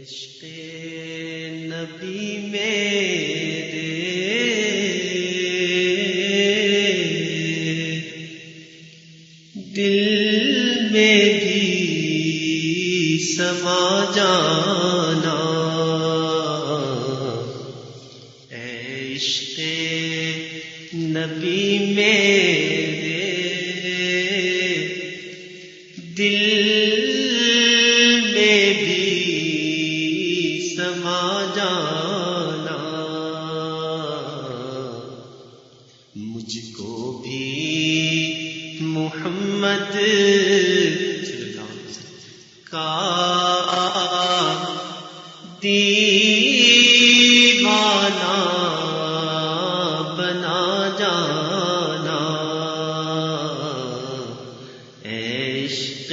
عشق نبی میرے دل میں بھی سما جانا، عشق نبی میرے دل میں بھی سما جانا، مجھ کو بھی محمد کا دیوانہ بنا جانا، عشق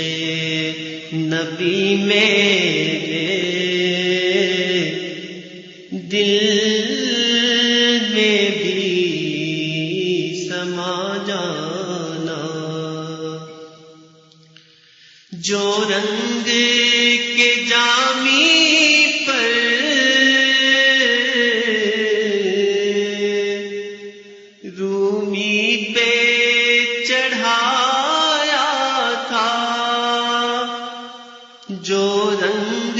نبی میرے دل میں بھی سما جانا، جو رنگ کے جامی پر رومی پہ چڑھایا تھا، جو رنگ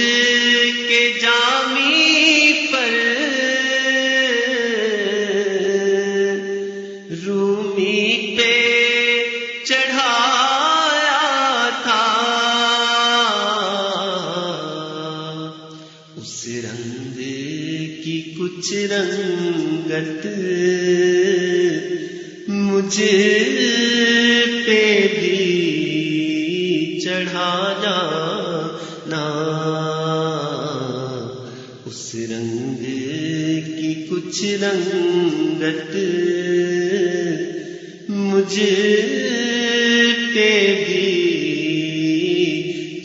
کے جامی پر رومی پہ چڑھایا تھا، اس رنگ کی کچھ رنگت مجھ پہ بھی چڑھا جانا، اس رنگ کی کچھ رنگت مجھ پہ بھی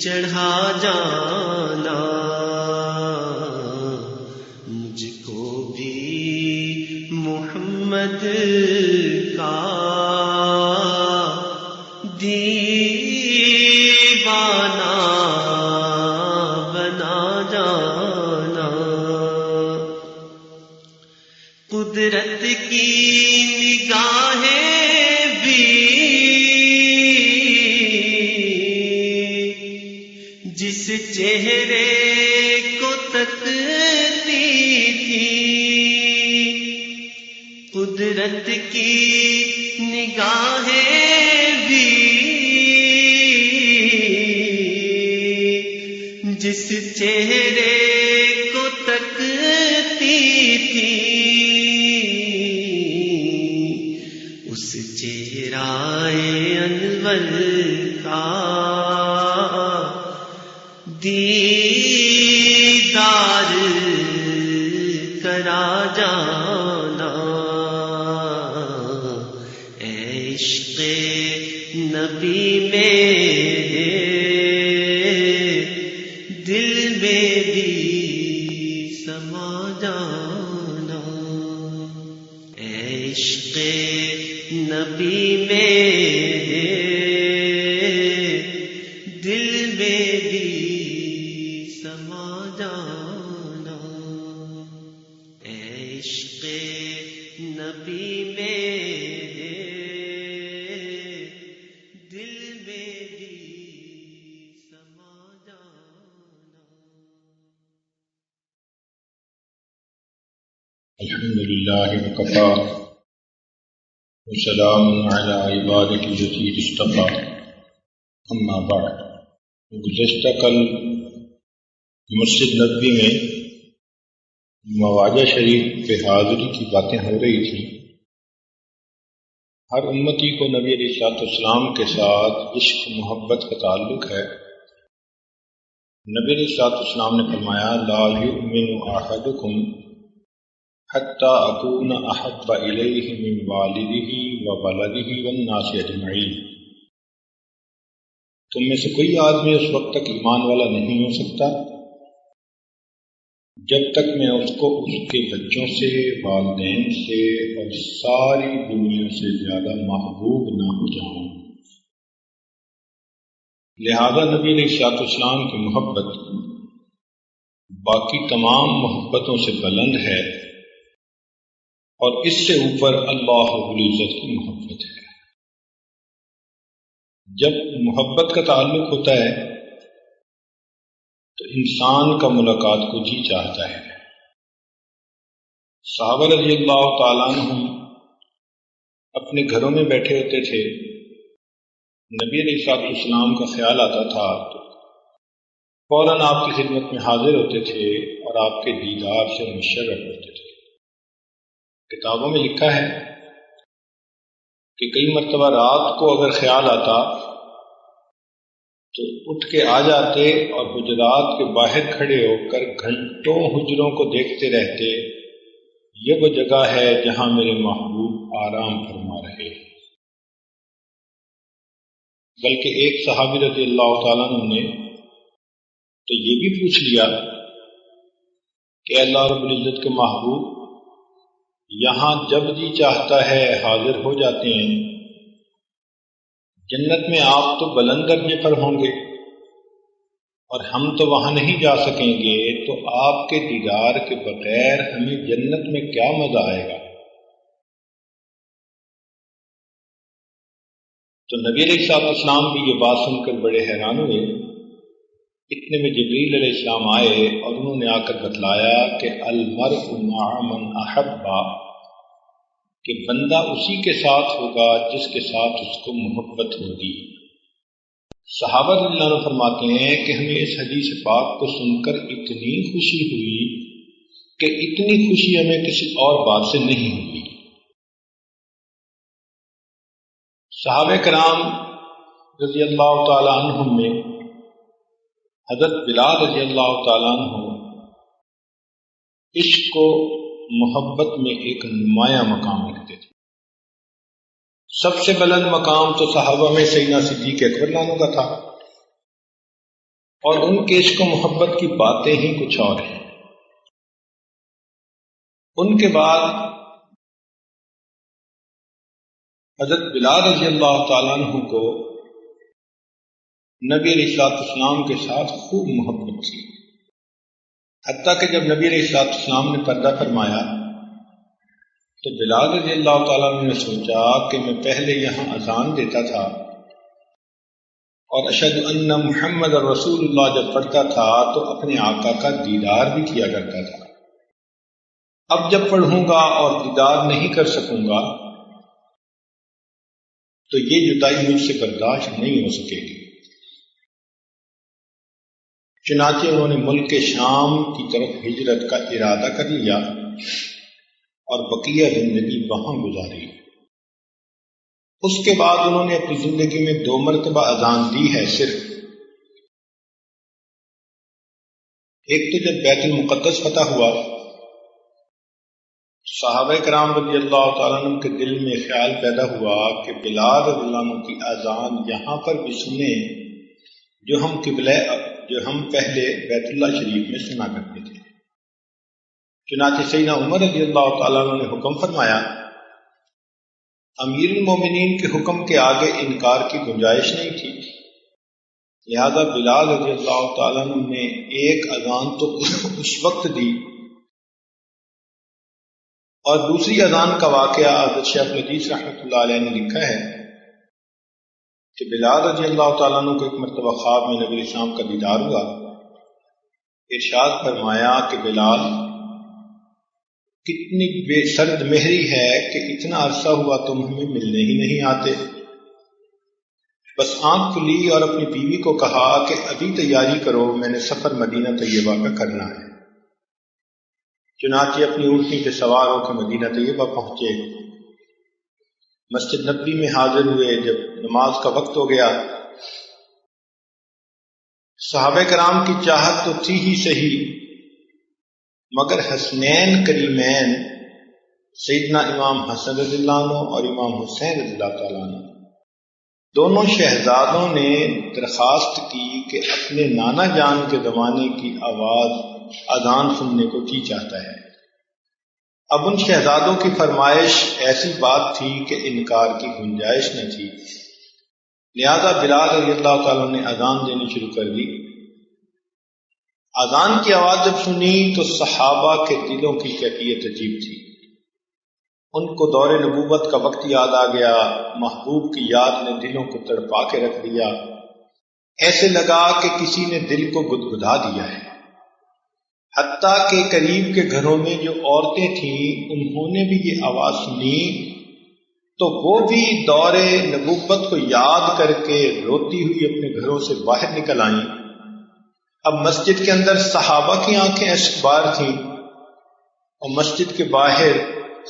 چڑھا جانا، مجھ کو بھی محمد کا دیوانہ بنا جانا، قدرت کی نگاہیں بھی جس چہرے کو تکتی تھی، قدرت کی نگاہیں بھی جس چہرے کو تکتی تھی، اس چہرہ انور کا دیدار کرا جانا، عشق نبی میرے دل میں بھی سما جانا، عشق نبی میرے دل میں بھی سما جانا، عشق نبی میرے دل میں بھی سما جانا۔ الحمد للہ وکفی وسلام علی عبادہ الذین اصطفی، اما بعد۔ گزشتہ کل مسجد نبوی میں مواجہ شریف پہ حاضری کی باتیں ہو رہی تھیں۔ ہر امتی کو نبی علیہ السلام کے ساتھ عشق محبت کا تعلق ہے۔ نبی علیہ السلام نے فرمایا لا یؤمن احدکم حتی اکون احب الیہ من والدہ وولدہ والناس اجمعین، تم میں سے کوئی آدمی اس وقت تک ایمان والا نہیں ہو سکتا جب تک میں اس کو اس کے بچوں سے، والدین سے اور ساری دنیا سے زیادہ محبوب نہ ہو جاؤں۔ لہذا نبی علیہ السلام کی محبت باقی تمام محبتوں سے بلند ہے، اور اس سے اوپر اللہ رب العزت کی محبت ہے۔ جب محبت کا تعلق ہوتا ہے تو انسان کا ملاقات کو جی چاہتا ہے۔ صحابہ رضی اللہ تعالیٰ عنہم اپنے گھروں میں بیٹھے ہوتے تھے، نبی علیہ السلام کا خیال آتا تھا تو فوراً آپ کی خدمت میں حاضر ہوتے تھے اور آپ کے دیدار سے مشرف ہوتے تھے۔ کتابوں میں لکھا ہے کہ کئی مرتبہ رات کو اگر خیال آتا تو اٹھ کے آ جاتے اور حجرات کے باہر کھڑے ہو کر گھنٹوں حجروں کو دیکھتے رہتے، یہ وہ جگہ ہے جہاں میرے محبوب آرام فرما رہے۔ بلکہ ایک صحابی رضی اللہ تعالیٰ عنہ نے تو یہ بھی پوچھ لیا کہ اللہ رب العزت کے محبوب یہاں جب جی چاہتا ہے حاضر ہو جاتے ہیں، جنت میں آپ تو بلند درجے پر ہوں گے اور ہم تو وہاں نہیں جا سکیں گے، تو آپ کے دیدار کے بغیر ہمیں جنت میں کیا مزہ آئے گا؟ تو نبی علیہ السلام بھی یہ بات سن کر بڑے حیران ہوئے۔ اتنے میں جبریل علیہ السلام آئے اور انہوں نے آ کر بتلایا کہ المرء مع من احب، کہ بندہ اسی کے ساتھ ہوگا جس کے ساتھ اس کو محبت ہوگی۔ صحابہ رضی اللہ عنہ فرماتے ہیں کہ ہمیں اس حدیث پاک کو سن کر اتنی خوشی ہوئی کہ اتنی خوشی ہمیں کسی اور بات سے نہیں ہوئی۔ صحابہ کرام رضی اللہ تعالی عنہم میں حضرت بلال رضی اللہ تعالیٰ عنہ عشق و محبت میں ایک نمایاں مقام رکھتے تھے۔ سب سے بلند مقام تو صحابہ میں سیدنا صدیق اکبر عنہ کا تھا، اور ان کے عشق و محبت کی باتیں ہی کچھ اور ہیں۔ ان کے بعد حضرت بلال رضی اللہ تعالیٰ عنہ کو نبی علیہ السلام کے ساتھ خوب محبت تھی، حتیٰ کہ جب نبی علیہ السلام نے پردہ فرمایا تو بلال رضی اللہ تعالیٰ عنہ نے سوچا کہ میں پہلے یہاں اذان دیتا تھا اور اشہد ان محمد رسول اللہ جب پڑھتا تھا تو اپنے آقا کا دیدار بھی کیا کرتا تھا، اب جب پڑھوں گا اور دیدار نہیں کر سکوں گا تو یہ جدائی مجھ سے برداشت نہیں ہو سکے گی۔ چنانچہ انہوں نے ملک شام کی طرف ہجرت کا ارادہ کر لیا اور بقیہ زندگی وہاں گزاری۔ اس کے بعد انہوں نے اپنی زندگی میں 2 مرتبہ اذان دی ہے صرف۔ ایک تو جب بیت المقدس فتح ہوا، صحابہ کرام رضی اللہ تعالیٰ عنہ کے دل میں خیال پیدا ہوا کہ بلال رضی اللہ عنہ کی اذان یہاں پر بھی سنیں جو ہم پہلے بیت اللہ شریف میں سنا کرتے تھے۔ چنانچہ سیدنا عمر رضی اللہ تعالیٰ عنہ نے حکم فرمایا، امیر المومنین کے حکم کے آگے انکار کی گنجائش نہیں تھی، لہذا بلال رضی اللہ تعالیٰ عنہ نے ایک اذان تو اس وقت دی، اور دوسری اذان کا واقعہ حضرت شیخ الحدیث رحمۃ اللہ علیہ نے لکھا ہے کہ بلال رضی اللہ تعالیٰ عنہ کو ایک مرتبہ خواب میں نبی السلام کا دیدار ہوا۔ ارشاد فرمایا کہ بلال کتنی بے سرد مہری ہے کہ اتنا عرصہ ہوا تم ہمیں ملنے ہی نہیں آتے۔ بس آنکھ کھلی اور اپنی بیوی کو کہا کہ ابھی تیاری کرو، میں نے سفر مدینہ طیبہ کا کرنا ہے۔ چنانچہ اپنی اونٹنی پہ سوار ہو کے مدینہ طیبہ پہنچے، مسجد نبوی میں حاضر ہوئے۔ جب نماز کا وقت ہو گیا، صحابہ کرام کی چاہت تو تھی ہی صحیح، مگر حسنین کریمین سیدنا امام حسن رضی اللہ عنہ اور امام حسین رضی اللہ تعالیٰ عنہ دونوں شہزادوں نے درخواست کی کہ اپنے نانا جان کے زمانے کی آواز اذان سننے کو جی چاہتا ہے۔ اب ان شہزادوں کی فرمائش ایسی بات تھی کہ انکار کی گنجائش نہ تھی، لہذا بلال رضی اللہ تعالیٰ نے اذان دینی شروع کر دی۔ اذان کی آواز جب سنی تو صحابہ کے دلوں کی کیفیت عجیب تھی. ان کو دور نبوت کا وقت یاد آ گیا. محبوب کی یاد نے دلوں کو تڑپا کے رکھ دیا. ایسے لگا کہ کسی نے دل کو گدگدا دیا ہے. حتیٰ کہ قریب کے گھروں میں جو عورتیں تھیں انہوں نے بھی یہ آواز سنی تو وہ بھی دور نبوت کو یاد کر کے روتی ہوئی اپنے گھروں سے باہر نکل آئیں. اب مسجد کے اندر صحابہ کی آنکھیں اشک بار تھیں اور مسجد کے باہر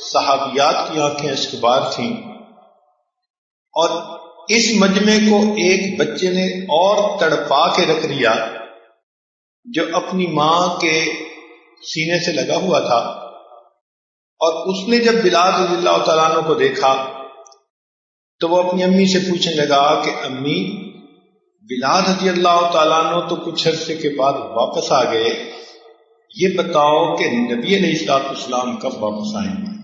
صحابیات کی آنکھیں اشک بار تھیں. اور اس مجمع کو ایک بچے نے اور تڑپا کے رکھ دیا جو اپنی ماں کے سینے سے لگا ہوا تھا. اور اس نے جب بلال رضی اللہ تعالیٰ عنہ کو دیکھا تو وہ اپنی امی سے پوچھنے لگا کہ امی، بلال رضی اللہ تعالیٰ عنہ تو کچھ عرصے کے بعد واپس آ گئے، یہ بتاؤ کہ نبی علیہ السلام کب واپس آئیں گے؟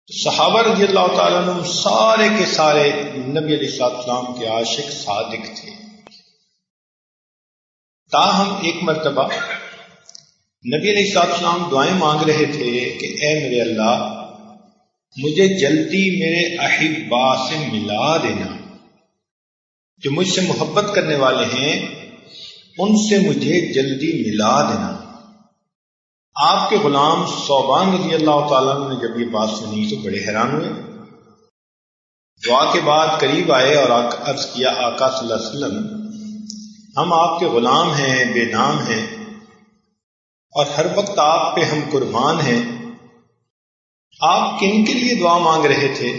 صحابہ رضی اللہ تعالیٰ عنہ سارے کے سارے نبی علیہ السلام کے عاشق صادق تھے. تاہم ایک مرتبہ نبی علیہ السلام دعائیں مانگ رہے تھے کہ اے میرے اللہ، مجھے جلدی میرے احبا سے ملا دینا، جو مجھ سے محبت کرنے والے ہیں ان سے مجھے جلدی ملا دینا. آپ کے غلام ثوبان رضی اللہ تعالیٰ عنہ نے جب یہ بات سنی تو بڑے حیران ہوئے. دعا کے بعد قریب آئے اور عرض کیا آقا صلی اللہ علیہ وسلم، ہم آپ کے غلام ہیں، بے نام ہیں، اور ہر وقت آپ پہ ہم قربان ہیں. آپ کن کے لیے دعا مانگ رہے تھے؟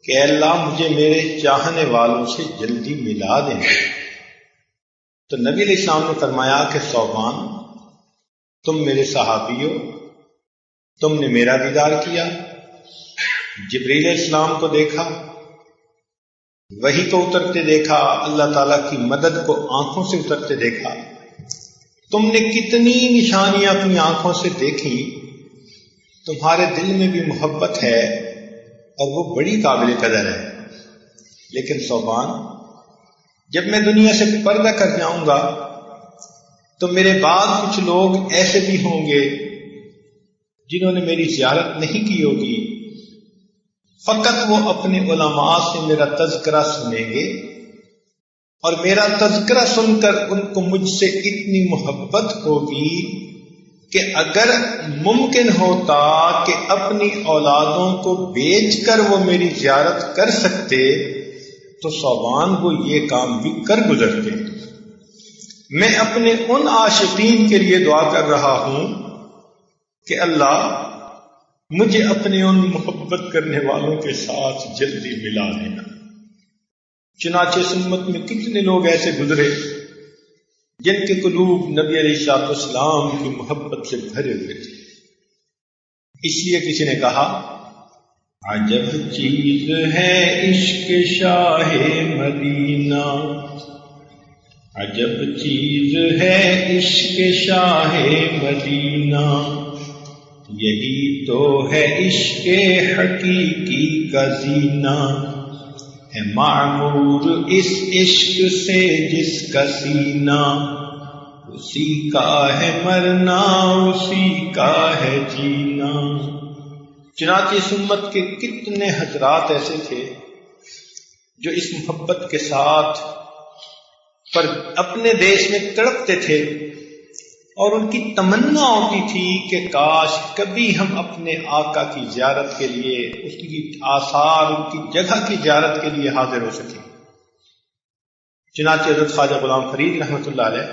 کہ اللہ مجھے میرے چاہنے والوں سے جلدی ملا دیں. تو نبی علیہ السلام نے فرمایا کہ ثوبان، تم میرے صحابی ہو، تم نے میرا دیدار کیا، جبریل علیہ السلام کو دیکھا، وحی کو اترتے دیکھا، اللہ تعالیٰ کی مدد کو آنکھوں سے اترتے دیکھا. تم نے کتنی نشانیاں اپنی آنکھوں سے دیکھی، تمہارے دل میں بھی محبت ہے اور وہ بڑی قابل قدر ہے. لیکن ثوبان، جب میں دنیا سے پردہ کر جاؤں گا تو میرے بعد کچھ لوگ ایسے بھی ہوں گے جنہوں نے میری زیارت نہیں کی ہوگی، فقط وہ اپنے علماء سے میرا تذکرہ سنیں گے اور میرا تذکرہ سن کر ان کو مجھ سے اتنی محبت ہوگی کہ اگر ممکن ہوتا کہ اپنی اولادوں کو بیچ کر وہ میری زیارت کر سکتے تو ثوبان وہ یہ کام بھی کر گزرتے. میں اپنے ان عاشقین کے لیے دعا کر رہا ہوں کہ اللہ مجھے اپنے ان محبت کرنے والوں کے ساتھ جلدی ملا دینا. چنانچہ اس امت میں کتنے لوگ ایسے گزرے جن کے قلوب نبی علیہ السلام کی محبت سے بھرے ہوئے تھے. اس لیے کسی نے کہا، عجب چیز ہے عشق شاہ مدینہ، عجب چیز ہے عشق شاہ مدینہ، یہی تو ہے عشق حقیقی کا زینہ، ہے معمور اس عشق سے جس کا سینہ، اسی کا ہے مرنا اسی کا ہے جینا. چنانچہ اس امت کے کتنے حضرات ایسے تھے جو اس محبت کے ساتھ پر اپنے دیش میں تڑپتے تھے اور ان کی تمنا ہوتی تھی کہ کاش کبھی ہم اپنے آقا کی زیارت کے لیے، اس کی آثار، ان کی جگہ کی زیارت کے لیے حاضر ہو سکیں. چنانچہ حضرت خواجہ غلام فرید رحمۃ اللہ علیہ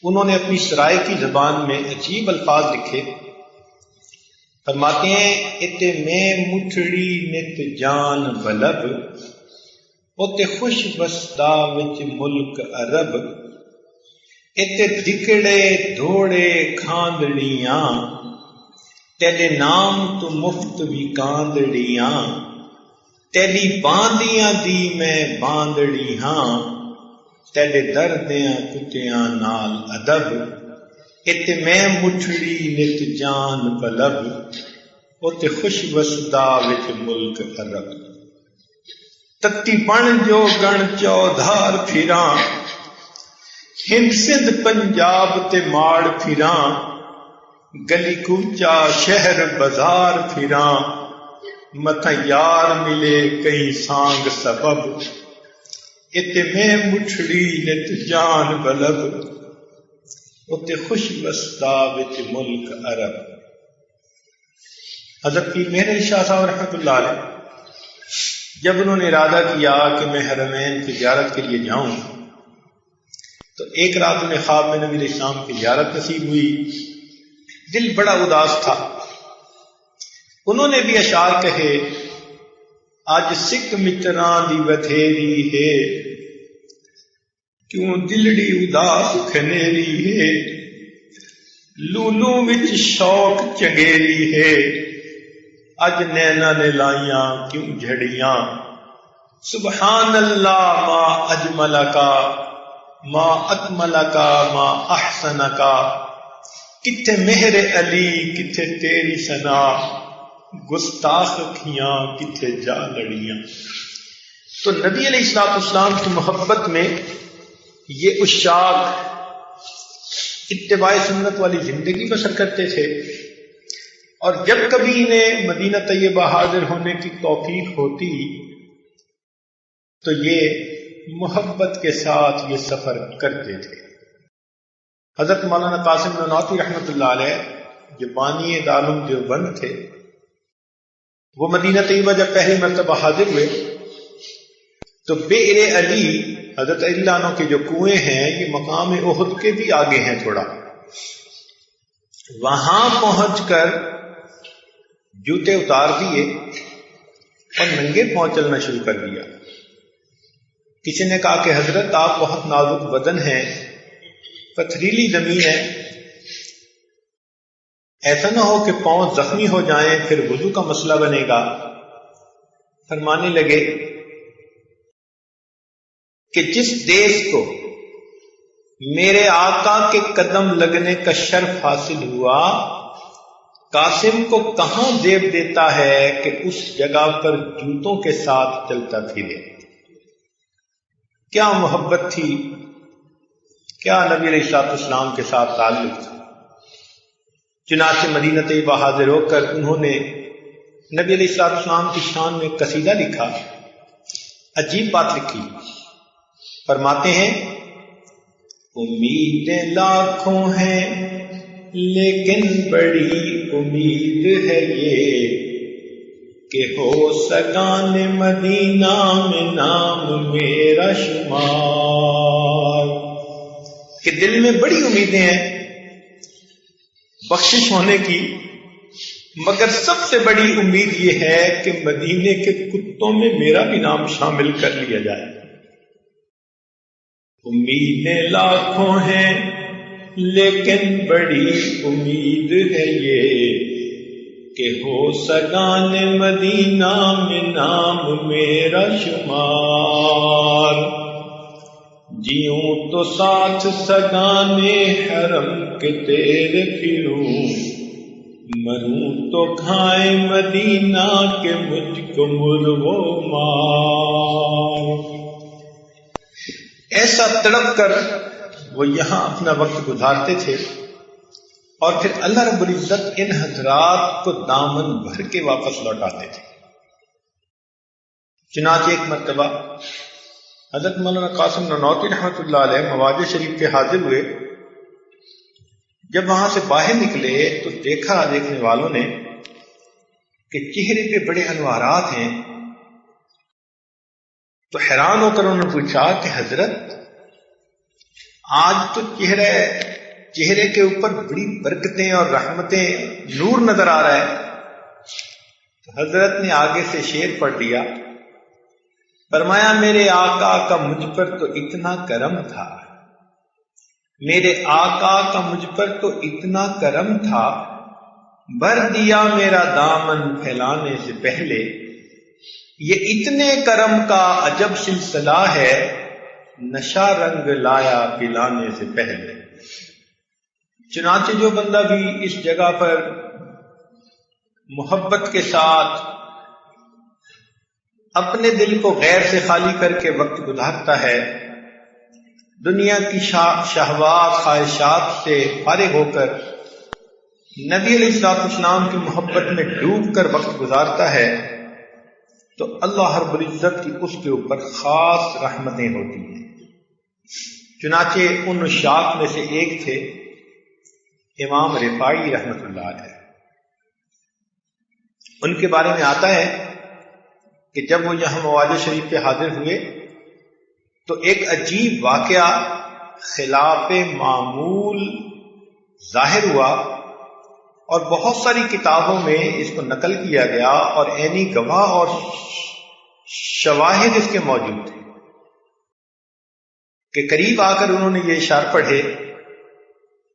انہوں نے اپنی سرائیکی زبان میں عجیب الفاظ لکھے. فرماتے ہیں، اتے میں مٹھڑی نت جان بلب، اتے خوش بستا وچ ملک عرب، اتے دکڑے دوڑے کھاندڑیاں، تیرے نام تو مفت بھی کاندڑیاں، تیری باندیاں دی میں باندڑی ہاں، تیرے دردیاں کتیاں نال ادب، اتے میں مٹھڑی نت جان بلب، اتے خوش بسدا وچ ملک عرب. تتی بن جو گن چودھار پھراں، ہند سندھ پنجاب تے ماڑ پھراں، گلی کوچا شہر بازار پھراں، متھا یار ملے کئی سانگ سبب، اتے میں مٹھڑی نت جان بلب، اتے خوش وسطا وچ ملک عرب۔ حضرت پیر مہر علی شاہ صاحب رحمۃ اللہ علیہ جب انہوں نے ارادہ کیا کہ میں حرمین کی زیارت کے لیے جاؤں، تو ایک رات انہیں خواب میں نبی علیہ السلام کی زیارت نصیب ہوئی، دل بڑا اداس تھا۔ انہوں نے بھی اشعار کہے، اج سکھ متراں دی بتھیری ہے، کیوں دلڑی اداس کھنیری ہے، لولو وچ شوق چنگیری ہے، اج نینا نے لائیاں کیوں جھڑیاں، سبحان اللہ ما اجمل کا، ما اکمل کا، ما احسن کا، کتھے مہر علی کتھے تیری ثنا، گستاخ کھیاں کتھے جا لڑیاں۔ تو نبی علیہ السلام کی محبت میں یہ عشاق اتباع سنت والی زندگی بسر کرتے تھے، اور جب کبھی انہیں مدینہ طیبہ حاضر ہونے کی توفیق ہوتی تو یہ محبت کے ساتھ یہ سفر کرتے تھے۔ حضرت مولانا قاسم نانوتوی رحمۃ اللہ علیہ جو بانی دارالعلوم دیوبند تھے، وہ مدینہ طیبہ جب پہلی مرتبہ حاضر ہوئے تو بئر علی، حضرت علی عنہ کے جو کنویں ہیں یہ مقام احد کے بھی آگے ہیں تھوڑا، وہاں پہنچ کر جوتے اتار دیے اور ننگے پاؤں چلنا شروع کر دیا۔ کسی نے کہا کہ حضرت آپ بہت نازک بدن ہیں، پتھریلی زمین ہے، ایسا نہ ہو کہ پاؤں زخمی ہو جائیں پھر وضو کا مسئلہ بنے گا۔ فرمانے لگے کہ جس دیس کو میرے آقا کے قدم لگنے کا شرف حاصل ہوا، قاسم کو کہاں زیب دیتا ہے کہ اس جگہ پر جوتوں کے ساتھ چلتا پھرے۔ کیا محبت تھی، کیا نبی علیہ السلام کے ساتھ تعلق تھا۔ چنانچہ مدینہ طیبہ حاضر ہو کر انہوں نے نبی علیہ السلام کی شان میں قصیدہ لکھا۔ عجیب بات لکھی، فرماتے ہیں امیدیں لاکھوں ہیں لیکن بڑی امید ہے یہ کہ ہو سگان مدینہ میں نام میرا شمار۔ کہ دل میں بڑی امیدیں ہیں بخشش ہونے کی، مگر سب سے بڑی امید یہ ہے کہ مدینے کے کتوں میں میرا بھی نام شامل کر لیا جائے۔ امیدیں لاکھوں ہیں لیکن بڑی امید ہے یہ کہ ہو سگان مدینہ میں نام میرا شمار۔ جیوں تو ساتھ سگانے حرم کے تیرے پھروں، مروں تو کھائے مدینہ کے مجھ کو مرغو مار۔ ایسا تڑپ کر وہ یہاں اپنا وقت گزارتے تھے، اور پھر اللہ رب العزت ان حضرات کو دامن بھر کے واپس لوٹاتے تھے۔ چنانچہ ایک مرتبہ حضرت مولانا قاسم نانوتوی رحمۃ اللہ علیہ مواج شریف کے حاضر ہوئے۔ جب وہاں سے باہر نکلے تو دیکھا دیکھنے والوں نے کہ چہرے پہ بڑے انوارات ہیں، تو حیران ہو کر انہوں نے پوچھا کہ حضرت آج تو چہرے کے اوپر بڑی برکتیں اور رحمتیں، نور نظر آ رہا ہے۔ تو حضرت نے آگے سے شعر پڑھ دیا، فرمایا میرے آقا کا مجھ پر تو اتنا کرم تھا، میرے آقا کا مجھ پر تو اتنا کرم تھا، بھر دیا میرا دامن پھیلانے سے پہلے، یہ اتنے کرم کا عجب سلسلہ ہے، نشہ رنگ لایا پلانے سے پہلے۔ چنانچہ جو بندہ بھی اس جگہ پر محبت کے ساتھ اپنے دل کو غیر سے خالی کر کے وقت گزارتا ہے، دنیا کی شہوات خواہشات سے فارغ ہو کر نبی علیہ السلام کی محبت میں ڈوب کر وقت گزارتا ہے، تو اللہ رب العزت کی اس کے اوپر خاص رحمتیں ہوتی ہیں۔ چنانچہ ان نشاط میں سے ایک تھے امام رفاعی رحمۃ اللہ علیہ۔ ان کے بارے میں آتا ہے کہ جب وہ یہاں مواضع شریف پہ حاضر ہوئے تو ایک عجیب واقعہ خلاف معمول ظاہر ہوا، اور بہت ساری کتابوں میں اس کو نقل کیا گیا اور عینی گواہ اور شواہد اس کے موجود تھے کہ قریب آ کر انہوں نے یہ اشعار پڑھے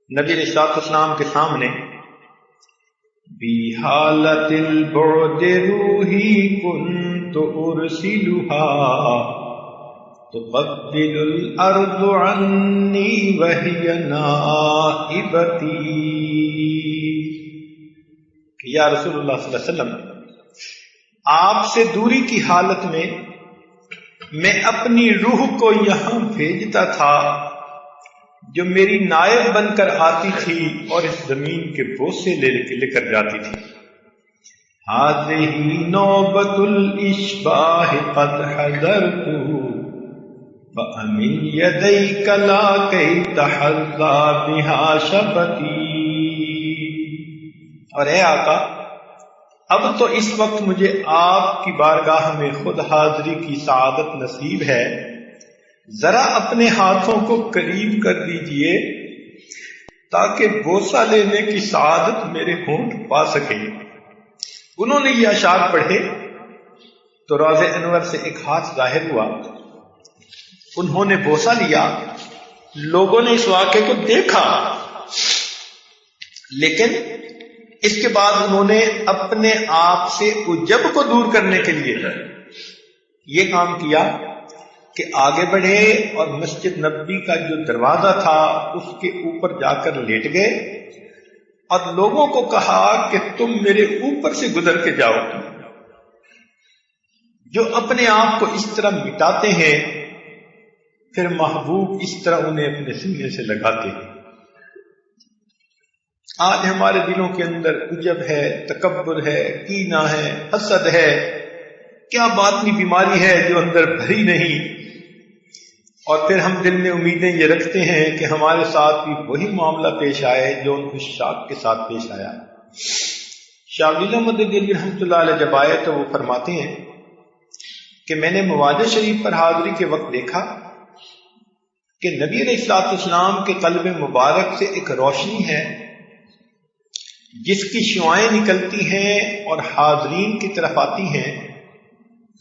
نبی علیہ السلام کے سامنے، بی حالت البعد روحی کنت ارسلها تقبل الارض عنی وہی نائبتی، کہ یا رسول اللہ صلی اللہ علیہ وسلم، آپ سے دوری کی حالت میں اپنی روح کو یہاں بھیجتا تھا جو میری نائب بن کر آتی تھی اور اس زمین کے بوسے لے کر جاتی تھی۔ هذه نوبۃ الاشباح قد حضرت فأمن يديك لا كي تحظى بها شفتي، اور اے آقا، اب تو اس وقت مجھے آپ کی بارگاہ میں خود حاضری کی سعادت نصیب ہے، ذرا اپنے ہاتھوں کو قریب کر دیجئے تاکہ بوسہ لینے کی سعادت میرے ہونٹ پا سکے۔ انہوں نے یہ اشعار پڑھے تو روض انور سے ایک ہاتھ ظاہر ہوا، انہوں نے بوسہ لیا، لوگوں نے اس واقعے کو دیکھا، لیکن اس کے بعد انہوں نے اپنے آپ سے عجب کو دور کرنے کے لیے یہ کام کیا کہ آگے بڑھے اور مسجد نبوی کا جو دروازہ تھا اس کے اوپر جا کر لیٹ گئے اور لوگوں کو کہا کہ تم میرے اوپر سے گزر کے جاؤ۔ جو اپنے آپ کو اس طرح مٹاتے ہیں پھر محبوب اس طرح انہیں اپنے سینے سے لگاتے ہیں۔ آج ہمارے دلوں کے اندر عجب ہے، تکبر ہے، کینہ ہے، حسد ہے، کیا باطنی بیماری ہے جو اندر بھری نہیں، اور پھر ہم دل میں امیدیں یہ رکھتے ہیں کہ ہمارے ساتھ بھی وہی معاملہ پیش آئے جو ان خشاک کے ساتھ پیش آیا۔ شاہ ولی احمد دہلوی رحمۃ اللہ علیہ جب آئے تو وہ فرماتے ہیں کہ میں نے مواضع شریف پر حاضری کے وقت دیکھا کہ نبی علیہ السلام کے قلب مبارک سے ایک روشنی ہے جس کی شعائیں نکلتی ہیں اور حاضرین کی طرف آتی ہیں،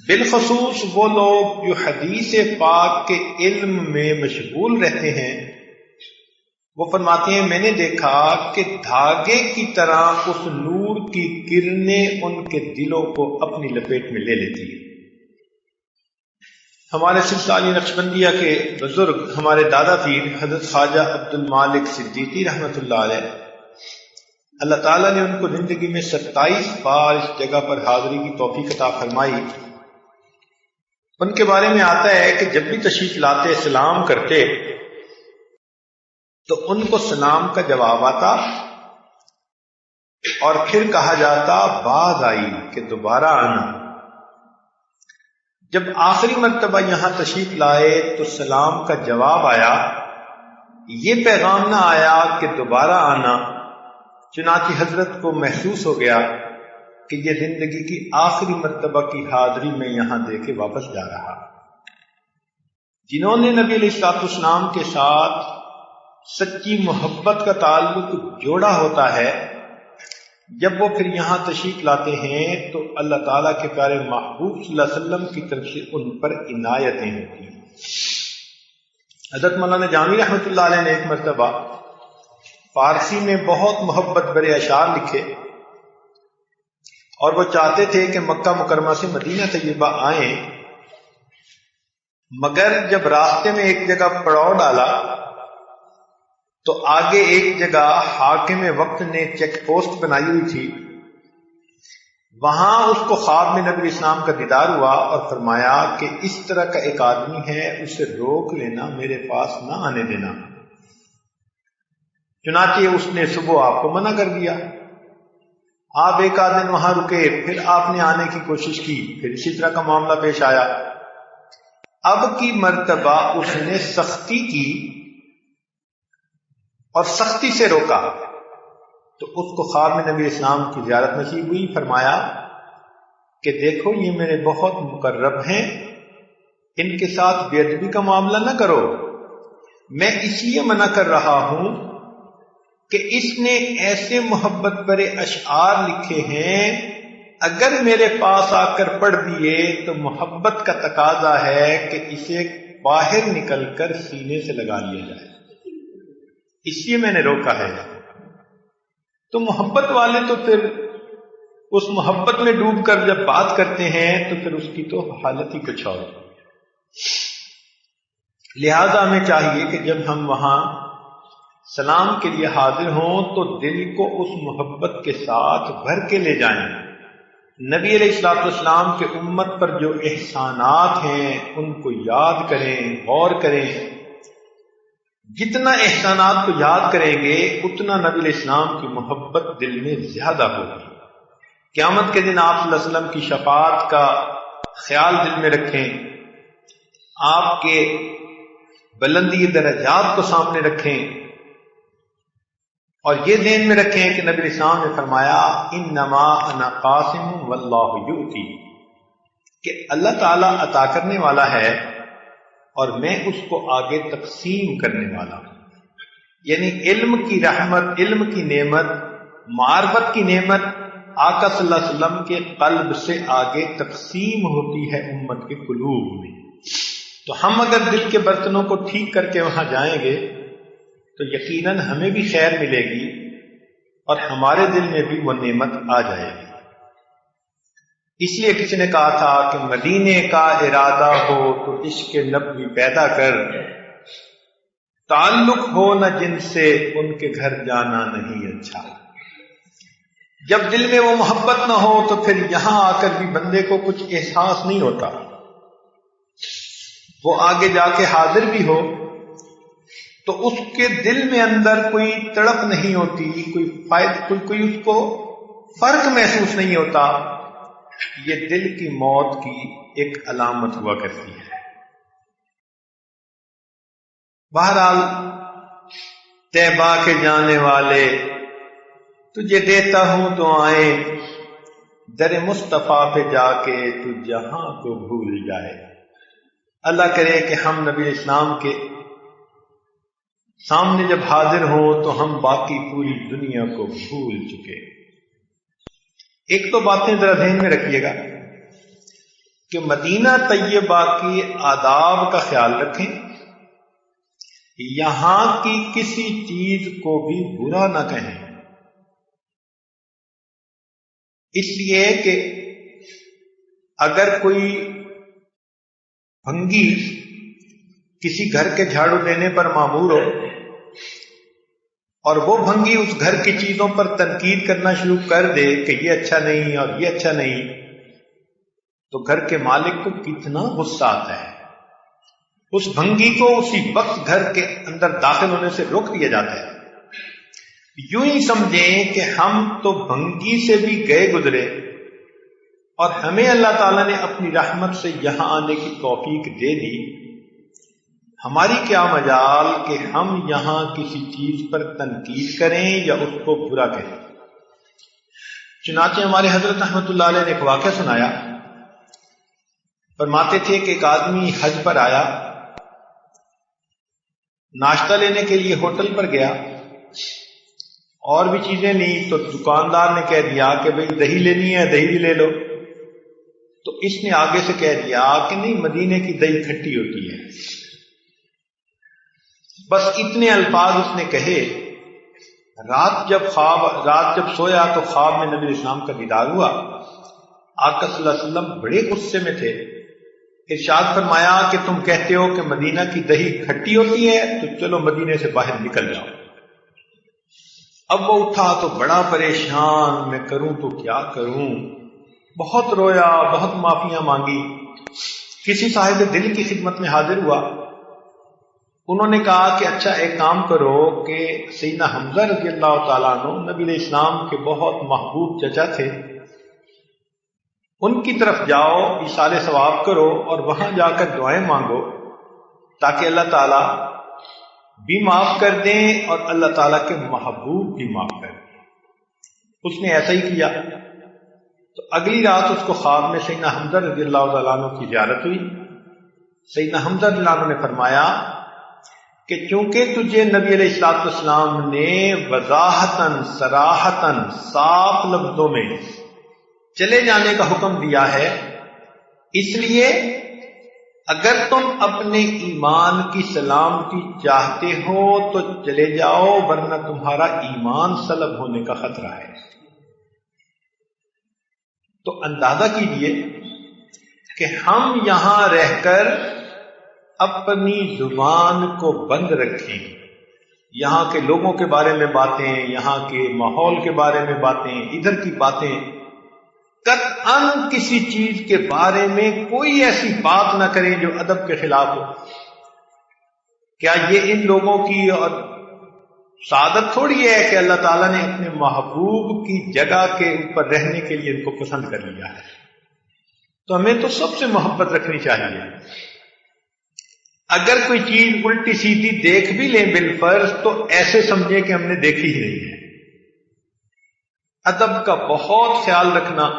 بالخصوص وہ لوگ جو حدیث پاک کے علم میں مشغول رہتے ہیں۔ وہ فرماتے ہیں میں نے دیکھا کہ دھاگے کی طرح اس نور کی کرنیں ان کے دلوں کو اپنی لپیٹ میں لے لیتی ہیں۔ ہمارے سلسلہ علی نقشبندیہ کے بزرگ ہمارے دادا پیر حضرت خواجہ عبد المالک صدیقی رحمۃ اللہ علیہ، اللہ تعالیٰ نے ان کو زندگی میں 27 بار اس جگہ پر حاضری کی توفیق عطا فرمائی۔ ان کے بارے میں آتا ہے کہ جب بھی تشریف لاتے سلام کرتے تو ان کو سلام کا جواب آتا اور پھر کہا جاتا بعد آئی کہ دوبارہ آنا۔ جب آخری مرتبہ یہاں تشریف لائے تو سلام کا جواب آیا، یہ پیغام نہ آیا کہ دوبارہ آنا۔ چنانچہ حضرت کو محسوس ہو گیا کہ یہ زندگی کی آخری مرتبہ کی حاضری میں یہاں دے کے واپس جا رہا۔ جنہوں نے نبی علیہ السلام کے ساتھ سچی محبت کا تعلق جوڑا ہوتا ہے، جب وہ پھر یہاں تشریف لاتے ہیں تو اللہ تعالیٰ کے پیارے محبوب صلی اللہ علیہ وسلم کی طرف سے ان پر عنایتیں ہوتی ہیں۔ حضرت مولانا جامی رحمۃ اللہ علیہ نے ایک مرتبہ فارسی میں بہت محبت برے اشعار لکھے اور وہ چاہتے تھے کہ مکہ مکرمہ سے مدینہ طیبہ آئیں، مگر جب راستے میں ایک جگہ پڑاؤ ڈالا تو آگے ایک جگہ حاکم وقت نے چیک پوسٹ بنائی ہوئی تھی، وہاں اس کو خواب میں نبی اسلام کا دیدار ہوا اور فرمایا کہ اس طرح کا ایک آدمی ہے، اسے روک لینا، میرے پاس نہ آنے دینا۔ چنانچہ اس نے صبح آپ کو منع کر دیا، آپ ایک آدھ دن وہاں رکے، پھر آپ نے آنے کی کوشش کی، پھر اسی طرح کا معاملہ پیش آیا۔ اب کی مرتبہ اس نے سختی کی اور سختی سے روکا، تو اس کو خواب میں نبی اسلام کی زیارت نصیب ہوئی۔ فرمایا کہ دیکھو یہ میرے بہت مقرب ہیں، ان کے ساتھ بے ادبی کا معاملہ نہ کرو، میں اس لیے منع کر رہا ہوں کہ اس نے ایسے محبت بھرے اشعار لکھے ہیں، اگر میرے پاس آ کر پڑھ دیے تو محبت کا تقاضا ہے کہ اسے باہر نکل کر سینے سے لگا لیا جائے، اس لیے میں نے روکا ہے۔ تو محبت والے تو پھر اس محبت میں ڈوب کر جب بات کرتے ہیں تو پھر اس کی تو حالت ہی کچھ اور ہے۔ لہذا ہمیں چاہیے کہ جب ہم وہاں سلام کے لیے حاضر ہوں تو دل کو اس محبت کے ساتھ بھر کے لے جائیں۔ نبی علیہ الصلوۃ والسلام کے امت پر جو احسانات ہیں ان کو یاد کریں، غور کریں۔ جتنا احسانات کو یاد کریں گے اتنا نبی علیہ السلام کی محبت دل میں زیادہ ہوگی۔ قیامت کے دن آپ صلی اللہ علیہ وسلم کی شفاعت کا خیال دل میں رکھیں، آپ کے بلندی درجات کو سامنے رکھیں، اور یہ ذہن میں رکھیں کہ نبی علیہ السلام نے فرمایا انما انا قاسم واللہ یؤتی، کہ اللہ تعالیٰ عطا کرنے والا ہے اور میں اس کو آگے تقسیم کرنے والا ہوں۔ یعنی علم کی رحمت، علم کی نعمت، معرفت کی نعمت آقا صلی اللہ علیہ وسلم کے قلب سے آگے تقسیم ہوتی ہے امت کے قلوب میں۔ تو ہم اگر دل کے برتنوں کو ٹھیک کر کے وہاں جائیں گے تو یقیناً ہمیں بھی خیر ملے گی اور ہمارے دل میں بھی وہ نعمت آ جائے گی۔ اس لیے کسی نے کہا تھا کہ مدینے کا ارادہ ہو تو عشق نبوی پیدا کر، تعلق ہو نہ جن سے ان کے گھر جانا نہیں اچھا۔ جب دل میں وہ محبت نہ ہو تو پھر یہاں آ کر بھی بندے کو کچھ احساس نہیں ہوتا، وہ آگے جا کے حاضر بھی ہو تو اس کے دل میں اندر کوئی تڑپ نہیں ہوتی، کوئی اس کو فرق محسوس نہیں ہوتا۔ یہ دل کی موت کی ایک علامت ہوا کرتی ہے۔ بہرحال طیبہ کے جانے والے تجھے دیتا ہوں تو آئیں، در مصطفیٰ پہ جا کے تو جہاں کو بھول جائے۔ اللہ کرے کہ ہم نبی اسلام کے سامنے جب حاضر ہوں تو ہم باقی پوری دنیا کو بھول چکے۔ ایک تو باتیں ذرا ذہن میں رکھیے گا کہ مدینہ طیبہ کی آداب کا خیال رکھیں، یہاں کی کسی چیز کو بھی برا نہ کہیں، اس لیے کہ اگر کوئی بھنگی کسی گھر کے جھاڑو دینے پر مامور ہو اور وہ بھنگی اس گھر کی چیزوں پر تنقید کرنا شروع کر دے کہ یہ اچھا نہیں اور یہ اچھا نہیں، تو گھر کے مالک کو کتنا غصہ آتا ہے۔ اس بھنگی کو اسی وقت گھر کے اندر داخل ہونے سے روک دیا جاتا ہے۔ یوں ہی سمجھیں کہ ہم تو بھنگی سے بھی گئے گزرے اور ہمیں اللہ تعالیٰ نے اپنی رحمت سے یہاں آنے کی توفیق دے دی، ہماری کیا مجال کہ ہم یہاں کسی چیز پر تنقید کریں یا اس کو برا کہیں۔ چنانچہ ہمارے حضرت احمد اللہ علیہ نے ایک واقعہ سنایا، فرماتے تھے کہ ایک آدمی حج پر آیا، ناشتہ لینے کے لیے ہوٹل پر گیا، اور بھی چیزیں لی تو دکاندار نے کہہ دیا کہ بھئی دہی لینی ہے دہی بھی لے لو، تو اس نے آگے سے کہہ دیا کہ نہیں مدینے کی دہی کھٹی ہوتی ہے۔ بس اتنے الفاظ اس نے کہے۔ رات جب سویا تو خواب میں نبی اسلام کا دیدار ہوا۔ آقا صلی اللہ علیہ وسلم بڑے غصے میں تھے، ارشاد فرمایا کہ تم کہتے ہو کہ مدینہ کی دہی کھٹی ہوتی ہے، تو چلو مدینے سے باہر نکل جاؤ۔ اب وہ اٹھا تو بڑا پریشان، میں کروں تو کیا کروں، بہت رویا، بہت معافیاں مانگی، کسی صاحب دل کی خدمت میں حاضر ہوا. انہوں نے کہا کہ اچھا ایک کام کرو کہ سیدنا حمزہ رضی اللہ تعالیٰ عنہ نبی علیہ السلام کے بہت محبوب چچا تھے، ان کی طرف جاؤ، ایصال ثواب کرو اور وہاں جا کر دعائیں مانگو تاکہ اللہ تعالیٰ بھی معاف کر دیں اور اللہ تعالیٰ کے محبوب بھی معاف کر دیں. اس نے ایسا ہی کیا. تو اگلی رات اس کو خواب میں سیدنا حمزہ رضی اللہ تعالیٰ عنہ کی زیارت ہوئی. سیدنا حمزہ رضی اللہ عنہ نے فرمایا کہ چونکہ تجھے نبی علیہ السلام نے وضاحتاً صراحتاً صاف لفظوں میں چلے جانے کا حکم دیا ہے، اس لیے اگر تم اپنے ایمان کی سلامتی چاہتے ہو تو چلے جاؤ، ورنہ تمہارا ایمان سلب ہونے کا خطرہ ہے. تو اندازہ کیجئے کہ ہم یہاں رہ کر اپنی زبان کو بند رکھیں، یہاں کے لوگوں کے بارے میں باتیں، یہاں کے ماحول کے بارے میں باتیں، ادھر کی باتیں، قطعاً کسی چیز کے بارے میں کوئی ایسی بات نہ کریں جو ادب کے خلاف ہو. کیا یہ ان لوگوں کی اور سعادت تھوڑی ہے کہ اللہ تعالیٰ نے اپنے محبوب کی جگہ کے اوپر رہنے کے لیے ان کو پسند کر لیا ہے؟ تو ہمیں تو سب سے محبت رکھنی چاہیے. اگر کوئی چیز الٹی سیدھی دیکھ بھی لیں بالفرض تو ایسے سمجھیں کہ ہم نے دیکھی ہی نہیں ہے. ادب کا بہت خیال رکھنا.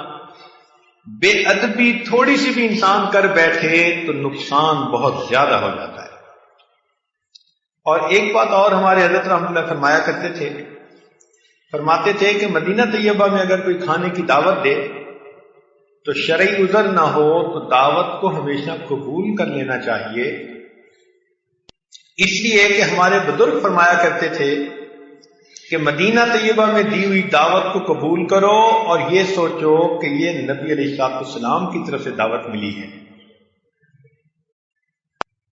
بے ادبی تھوڑی سی بھی انسان کر بیٹھے تو نقصان بہت زیادہ ہو جاتا ہے. اور ایک بات اور ہمارے حضرت رحمۃ اللہ فرمایا کرتے تھے، فرماتے تھے کہ مدینہ طیبہ میں اگر کوئی کھانے کی دعوت دے تو شرعی عذر نہ ہو تو دعوت کو ہمیشہ قبول کر لینا چاہیے. اس لیے کہ ہمارے بزرگ فرمایا کرتے تھے کہ مدینہ طیبہ میں دی ہوئی دعوت کو قبول کرو اور یہ سوچو کہ یہ نبی علیہ السلام کی طرف سے دعوت ملی ہے.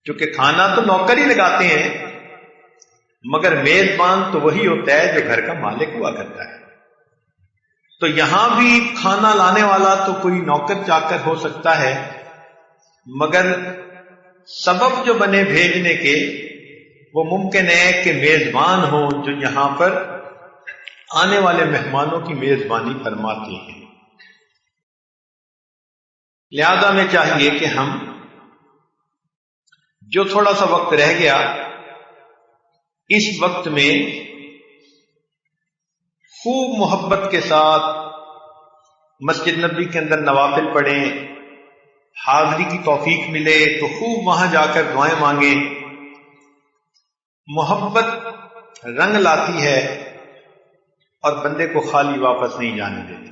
کیونکہ کھانا تو نوکر ہی لگاتے ہیں، مگر میزبان تو وہی ہوتا ہے جو گھر کا مالک ہوا کرتا ہے. تو یہاں بھی کھانا لانے والا تو کوئی نوکر چاکر ہو سکتا ہے، مگر سبب جو بنے بھیجنے کے وہ ممکن ہے کہ میزبان ہوں جو یہاں پر آنے والے مہمانوں کی میزبانی فرماتے ہیں. لہذا میں چاہیے کہ ہم جو تھوڑا سا وقت رہ گیا اس وقت میں خوب محبت کے ساتھ مسجد نبوی کے اندر نوافل پڑھیں، حاضری کی توفیق ملے تو خوب وہاں جا کر دعائیں مانگیں. محبت رنگ لاتی ہے اور بندے کو خالی واپس نہیں جانے دیتی.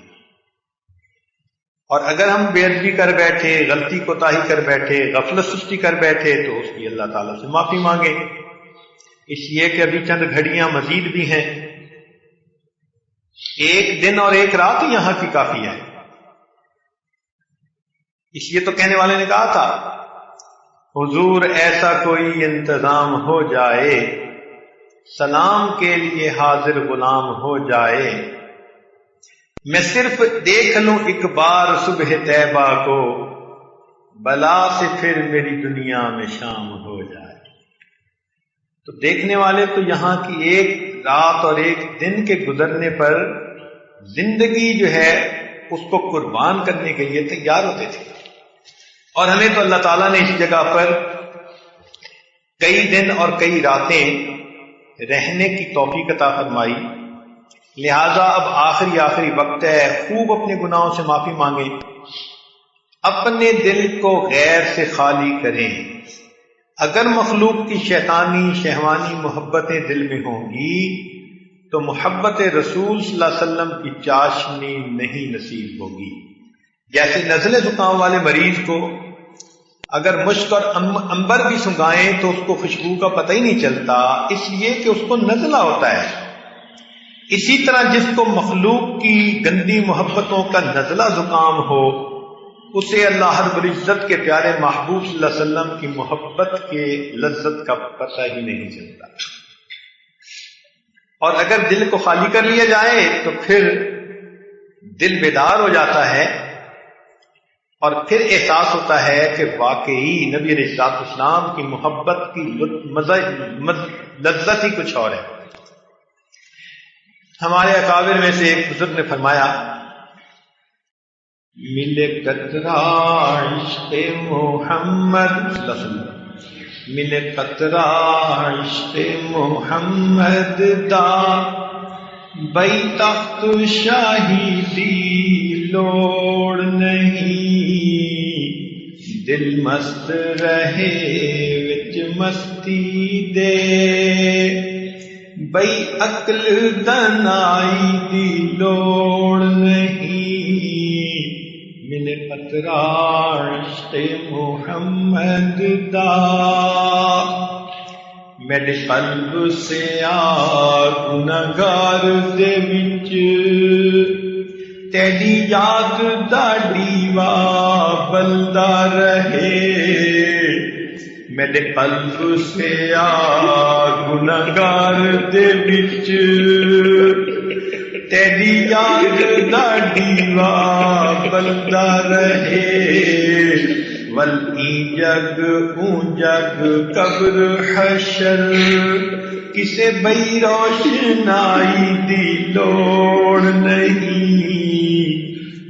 اور اگر ہم بے ادبی کر بیٹھے، غلطی کوتاہی کر بیٹھے، غفلت سستی کر بیٹھے تو اس کی اللہ تعالیٰ سے معافی مانگیں. اس لیے کہ ابھی چند گھڑیاں مزید بھی ہیں، ایک دن اور ایک رات ہی یہاں کی کافی ہے. اس لیے تو کہنے والے نے کہا تھا حضور ایسا کوئی انتظام ہو جائے، سلام کے لیے حاضر غلام ہو جائے، میں صرف دیکھ لوں ایک بار صبح طیبہ کو، بلا سے پھر میری دنیا میں شام ہو جائے. تو دیکھنے والے تو یہاں کی ایک رات اور ایک دن کے گزرنے پر زندگی جو ہے اس کو قربان کرنے کے لیے تیار ہوتے تھے. اور ہمیں تو اللہ تعالیٰ نے اس جگہ پر کئی دن اور کئی راتیں رہنے کی توفیق عطا فرمائی. لہذا اب آخری وقت ہے، خوب اپنے گناہوں سے معافی مانگیں، اپنے دل کو غیر سے خالی کریں. اگر مخلوق کی شیطانی شہوانی محبتیں دل میں ہوں گی تو محبت رسول صلی اللہ علیہ وسلم کی چاشنی نہیں نصیب ہوگی. جیسے نزلے زکام والے مریض کو اگر مشک اور عنبر بھی سنگھائیں تو اس کو خوشبو کا پتہ ہی نہیں چلتا، اس لیے کہ اس کو نزلہ ہوتا ہے. اسی طرح جس کو مخلوق کی گندی محبتوں کا نزلہ زکام ہو اسے اللہ رب العزت کے پیارے محبوب صلی اللہ علیہ وسلم کی محبت کے لذت کا پتہ ہی نہیں چلتا. اور اگر دل کو خالی کر لیا جائے تو پھر دل بیدار ہو جاتا ہے اور پھر احساس ہوتا ہے کہ واقعی نبی علیہ الصلوۃ والسلام کی محبت کی لذت ہی کچھ اور ہے۔ ہمارے اکابر میں سے ایک بزرگ نے فرمایا، ملے قطرہ عشق محمد صلی اللہ علیہ وسلم، ملے قطرہ عشق محمد دا، بئی تخت شاہی دی لوڑ نہیں، دل مست رہے وچ مستی دے، بئی عقل دنائی دی لوڑ نہیں، ملے قطرہ عشق محمد دا، میرے قلب سے گناہگار دے وچ تیری یاد دا ڈیوا بلدا رہے، میرے قلب سے گناہگار دے وچ تیری یاد دا ڈیوا بلدا رہے، ول ای جگ اون جگ قبر حشر، کسے بئی روشنائی دی لوڑ نہیں،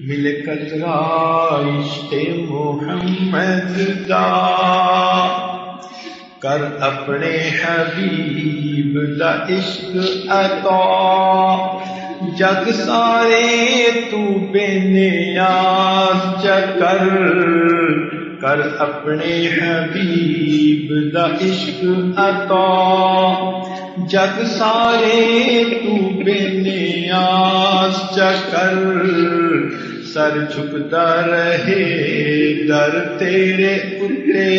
ملے قطرہ عشق محمد دا، کر اپنے حبیب دا عشق عطا، جگ سارے تو بے نیاز چکر، کر اپنے حبیب دا عشق عطا، جگ سارے تو بے نیاز چکر، سر جھکتا رہے در تیرے اتے،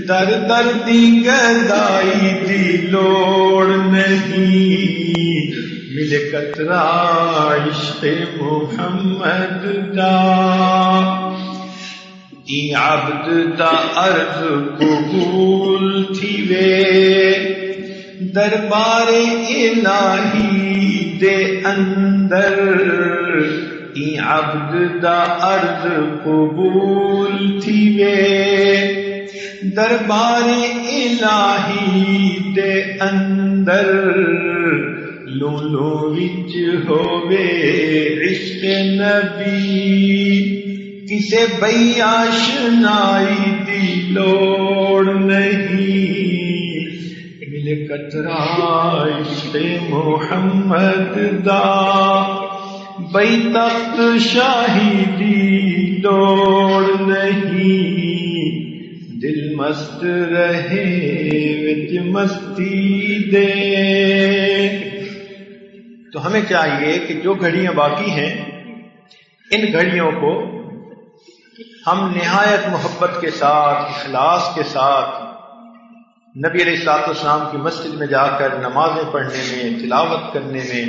در در دی گدائی دی لوڑ نہیں، ملے قطرہ عشق محمد دا، ای عبد دا عرض قبول تھی وے، دربار الہی دے اندر، ای عبد دا عرض قبول تھی وے، دربار الہی دے اندر، لولو وچ ہووے عشق نبی، کسے بئی آشنائی دی لوڑ نہیں، ملے قطرہ عشق محمد دا، بئی تخت شاہی دی لوڑ نہیں، دل مست رہے وچ مستی دے۔ تو ہمیں چاہیے کہ جو گھڑیاں باقی ہیں ان گھڑیوں کو ہم نہایت محبت کے ساتھ، اخلاص کے ساتھ نبی علیہ الصلوۃ والسلام کی مسجد میں جا کر نمازیں پڑھنے میں، تلاوت کرنے میں،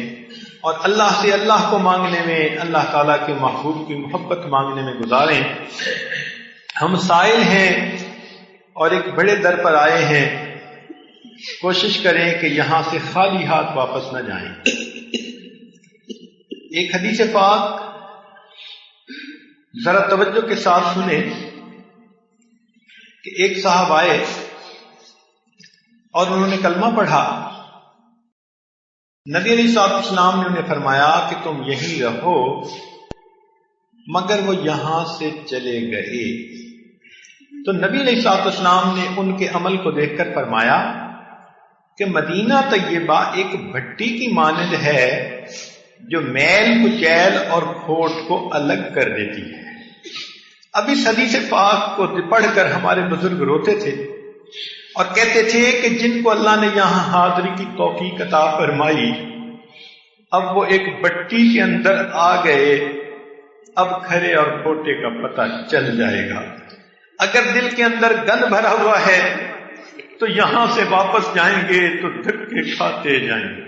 اور اللہ سے اللہ کو مانگنے میں، اللہ تعالیٰ کے محبوب کی محبت مانگنے میں گزاریں۔ ہم سائل ہیں اور ایک بڑے در پر آئے ہیں، کوشش کریں کہ یہاں سے خالی ہاتھ واپس نہ جائیں۔ ایک حدیث پاک ذرا توجہ کے ساتھ سنیں کہ ایک صاحب آئے اور انہوں نے کلمہ پڑھا، نبی علیہ الصلوۃ والسلام نے انہیں فرمایا کہ تم یہیں رہو، مگر وہ یہاں سے چلے گئے۔ تو نبی علیہ الصلوۃ والسلام نے ان کے عمل کو دیکھ کر فرمایا کہ مدینہ طیبہ ایک بھٹی کی مانند ہے جو میل کچیل اور کھوٹ کو الگ کر دیتی ہے۔ اب اس حدیث پاک کو پڑھ کر ہمارے بزرگ روتے تھے اور کہتے تھے کہ جن کو اللہ نے یہاں حاضری کی توفیق عطا فرمائی، اب وہ ایک بٹی کے اندر آ گئے، اب کھرے اور کھوٹے کا پتہ چل جائے گا۔ اگر دل کے اندر گند بھرا ہوا ہے تو یہاں سے واپس جائیں گے تو دھکے کھاتے جائیں گے،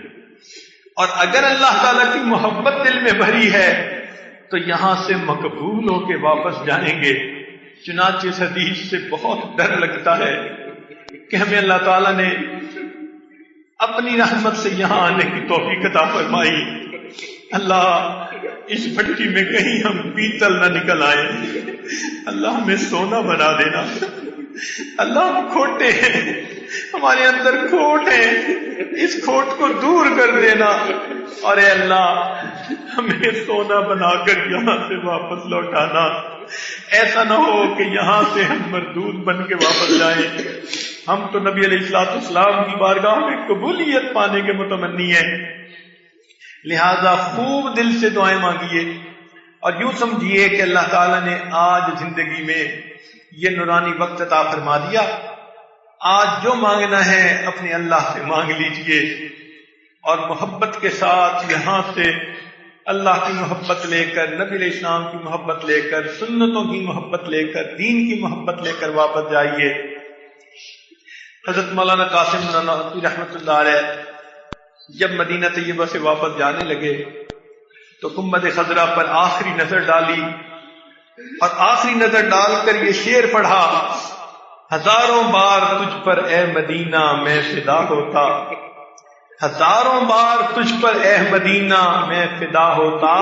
اور اگر اللہ تعالیٰ کی محبت دل میں بھری ہے تو یہاں سے مقبول ہو کے واپس جائیں گے۔ چنانچہ اس حدیث سے بہت ڈر لگتا ہے کہ ہمیں اللہ تعالیٰ نے اپنی رحمت سے یہاں آنے کی توفیق عطا فرمائی، اللہ اس بھٹی میں کہیں ہم پیتل نہ نکل آئے، اللہ ہمیں سونا بنا دینا، اللہ ہم کھوٹے ہیں، ہمارے اندر کھوٹ ہے، اس کھوٹ کو دور کر دینا، اور اے اللہ ہمیں سونا بنا کر یہاں سے واپس لوٹانا، ایسا نہ ہو کہ یہاں سے ہم مردود بن کے واپس جائیں۔ ہم تو نبی علیہ الصلوۃ والسلام کی بارگاہ میں قبولیت پانے کے متمنی ہیں، لہذا خوب دل سے دعائیں مانگیے، اور یوں سمجھیے کہ اللہ تعالیٰ نے آج زندگی میں یہ نورانی وقت عطا فرما دیا، آج جو مانگنا ہے اپنے اللہ سے مانگ لیجئے، اور محبت کے ساتھ یہاں سے اللہ کی محبت لے کر، نبی علیہ السلام کی محبت لے کر، سنتوں کی محبت لے کر، دین کی محبت لے کر واپس جائیے۔ حضرت مولانا قاسم نانوتوی رحمۃ اللہ علیہ جب مدینہ طیبہ سے واپس جانے لگے تو گنبد خضرا پر آخری نظر ڈالی، اور آخری نظر ڈال کر یہ شعر پڑھا، ہزاروں بار تجھ پر اے مدینہ میں فدا ہوتا، ہزاروں بار تجھ پر اے مدینہ میں فدا ہوتا،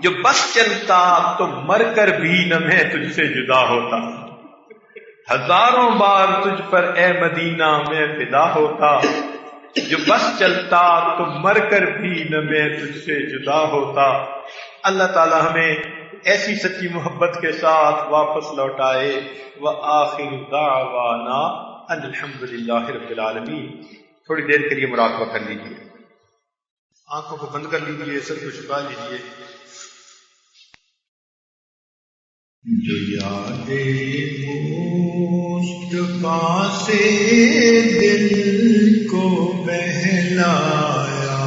جو بس چلتا تو مر کر بھی نہ میں تجھ سے جدا ہوتا، ہزاروں بار تجھ پر اے مدینہ میں فدا ہوتا، جو بس چلتا تو مر کر بھی نہ میں تجھ سے جدا ہوتا۔ اللہ تعالی ہمیں ایسی سچی محبت کے ساتھ واپس لوٹائے۔ وآخر دعوانا ان الحمدللہ رب العالمین۔ تھوڑی دیر کے لیے مراقبہ کر لیجیے، آنکھوں کو بند کر لیجیے، سر کو جھکا لیجیے۔ جو یادیں مصطفیٰ سے دل کو بہلایا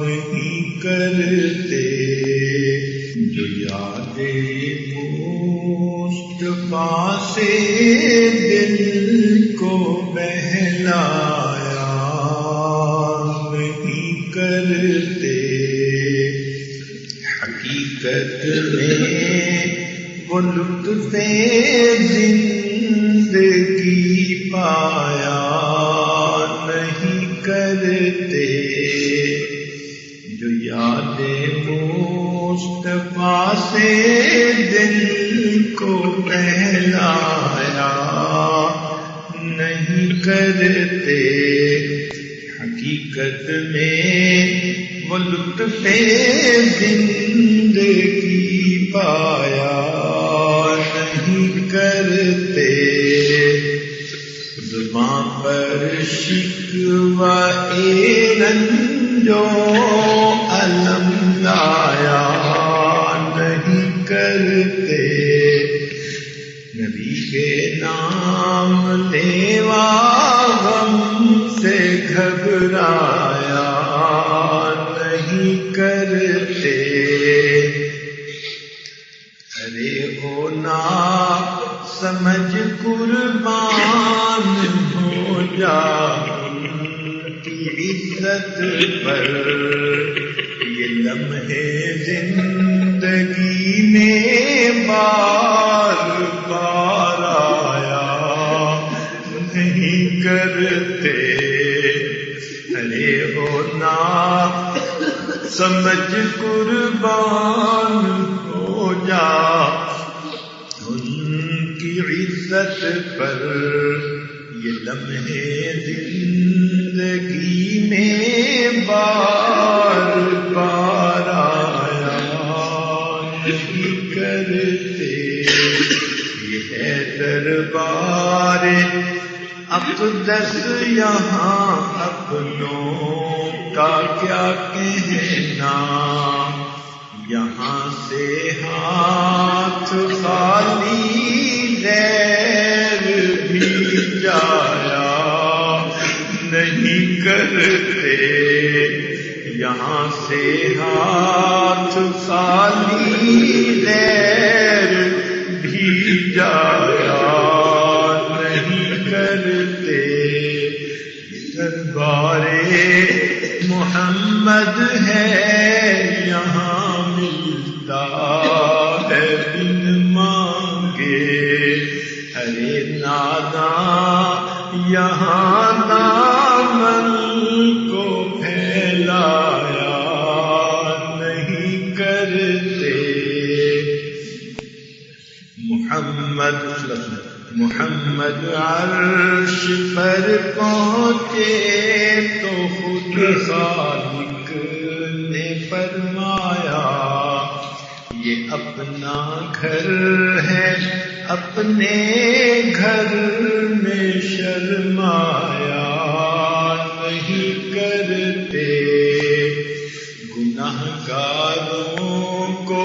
نہیں کرتے، جو یادیں مصطفیٰ سے دل کو بہلایا نہیں کرتے، حقیقت میں وہ لطف زندگی پایا نہیں کرتے، جو یاد مصطفیٰ سے دل کو بہلایا نہیں کرتے، حقیقت میں وہ لطف زندگی پایا نہیں کرتے، زبان پر شکوہ رنجو علم لایا نہیں کرتے، نبی کے نام لیوا غم سے گھبرایا نہیں کرتے، ارے ہونا سمجھ قربان ہو جا ان کی عزت پر، یہ لمحے زندگی میں بار بار آیا نہیں کرتے، ارے ہونا سمجھ قربان ہو جا ان کی عزت پر، یہ لمحے زندگی میں بار بار آیا نہیں کرتے، یہ ہے دربار اقدس یہاں اپنوں کا کیا کہنا، یہاں سے ہاتھ خالی غیر بھی جایا نہیں کرتے، یہاں سے ہاتھ خالی غیر بھی جایا نہیں کرتے، دربار محمد ہے یہاں ملتا ہے بن مانگے، ارے ناداں یہاں دامن کو پھیلایا محمد عرش پر پہنچے تو خود خالق نے فرمایا یہ اپنا گھر ہے، اپنے گھر میں شرمایا نہیں کرتے، گناہگاروں کو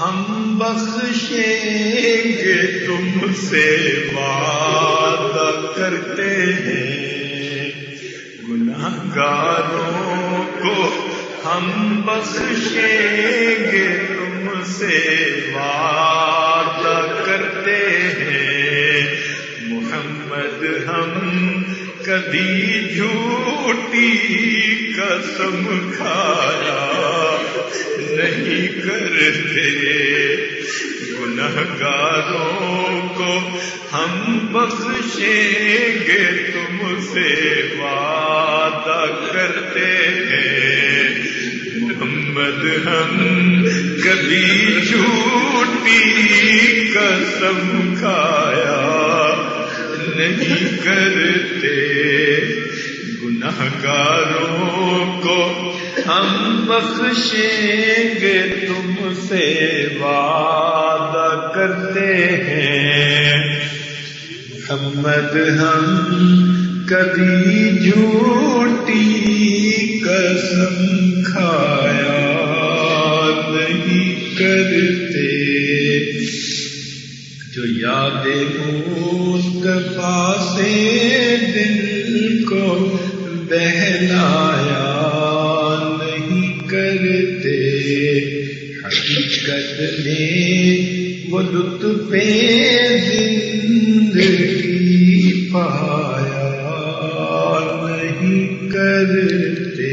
ہم بخشیں گے تم سے وعدہ کرتے ہیں، گناہگاروں کو ہم بخشیں گے تم سے وعدہ کرتے ہیں، محمد ہم کبھی جھوٹی قسم کھایا نہیں کرتے، گناہگاروں کو ہم بخشیں گے تم سے وعدہ کرتے ہیں، محمد ہم کبھی جھوٹی قسم کھایا نہیں کرتے، گناہگاروں کو ہم بخشیں گے تم سے وعدہ کرتے ہیں، محمد ہم کبھی جھوٹی قسم کھایا نہیں کرتے، جو یاد مصطفیٰ سے دل کو بہلایا نہیں کرتے، حقیقت میں وہ لطف زندگی پایا نہیں کرتے۔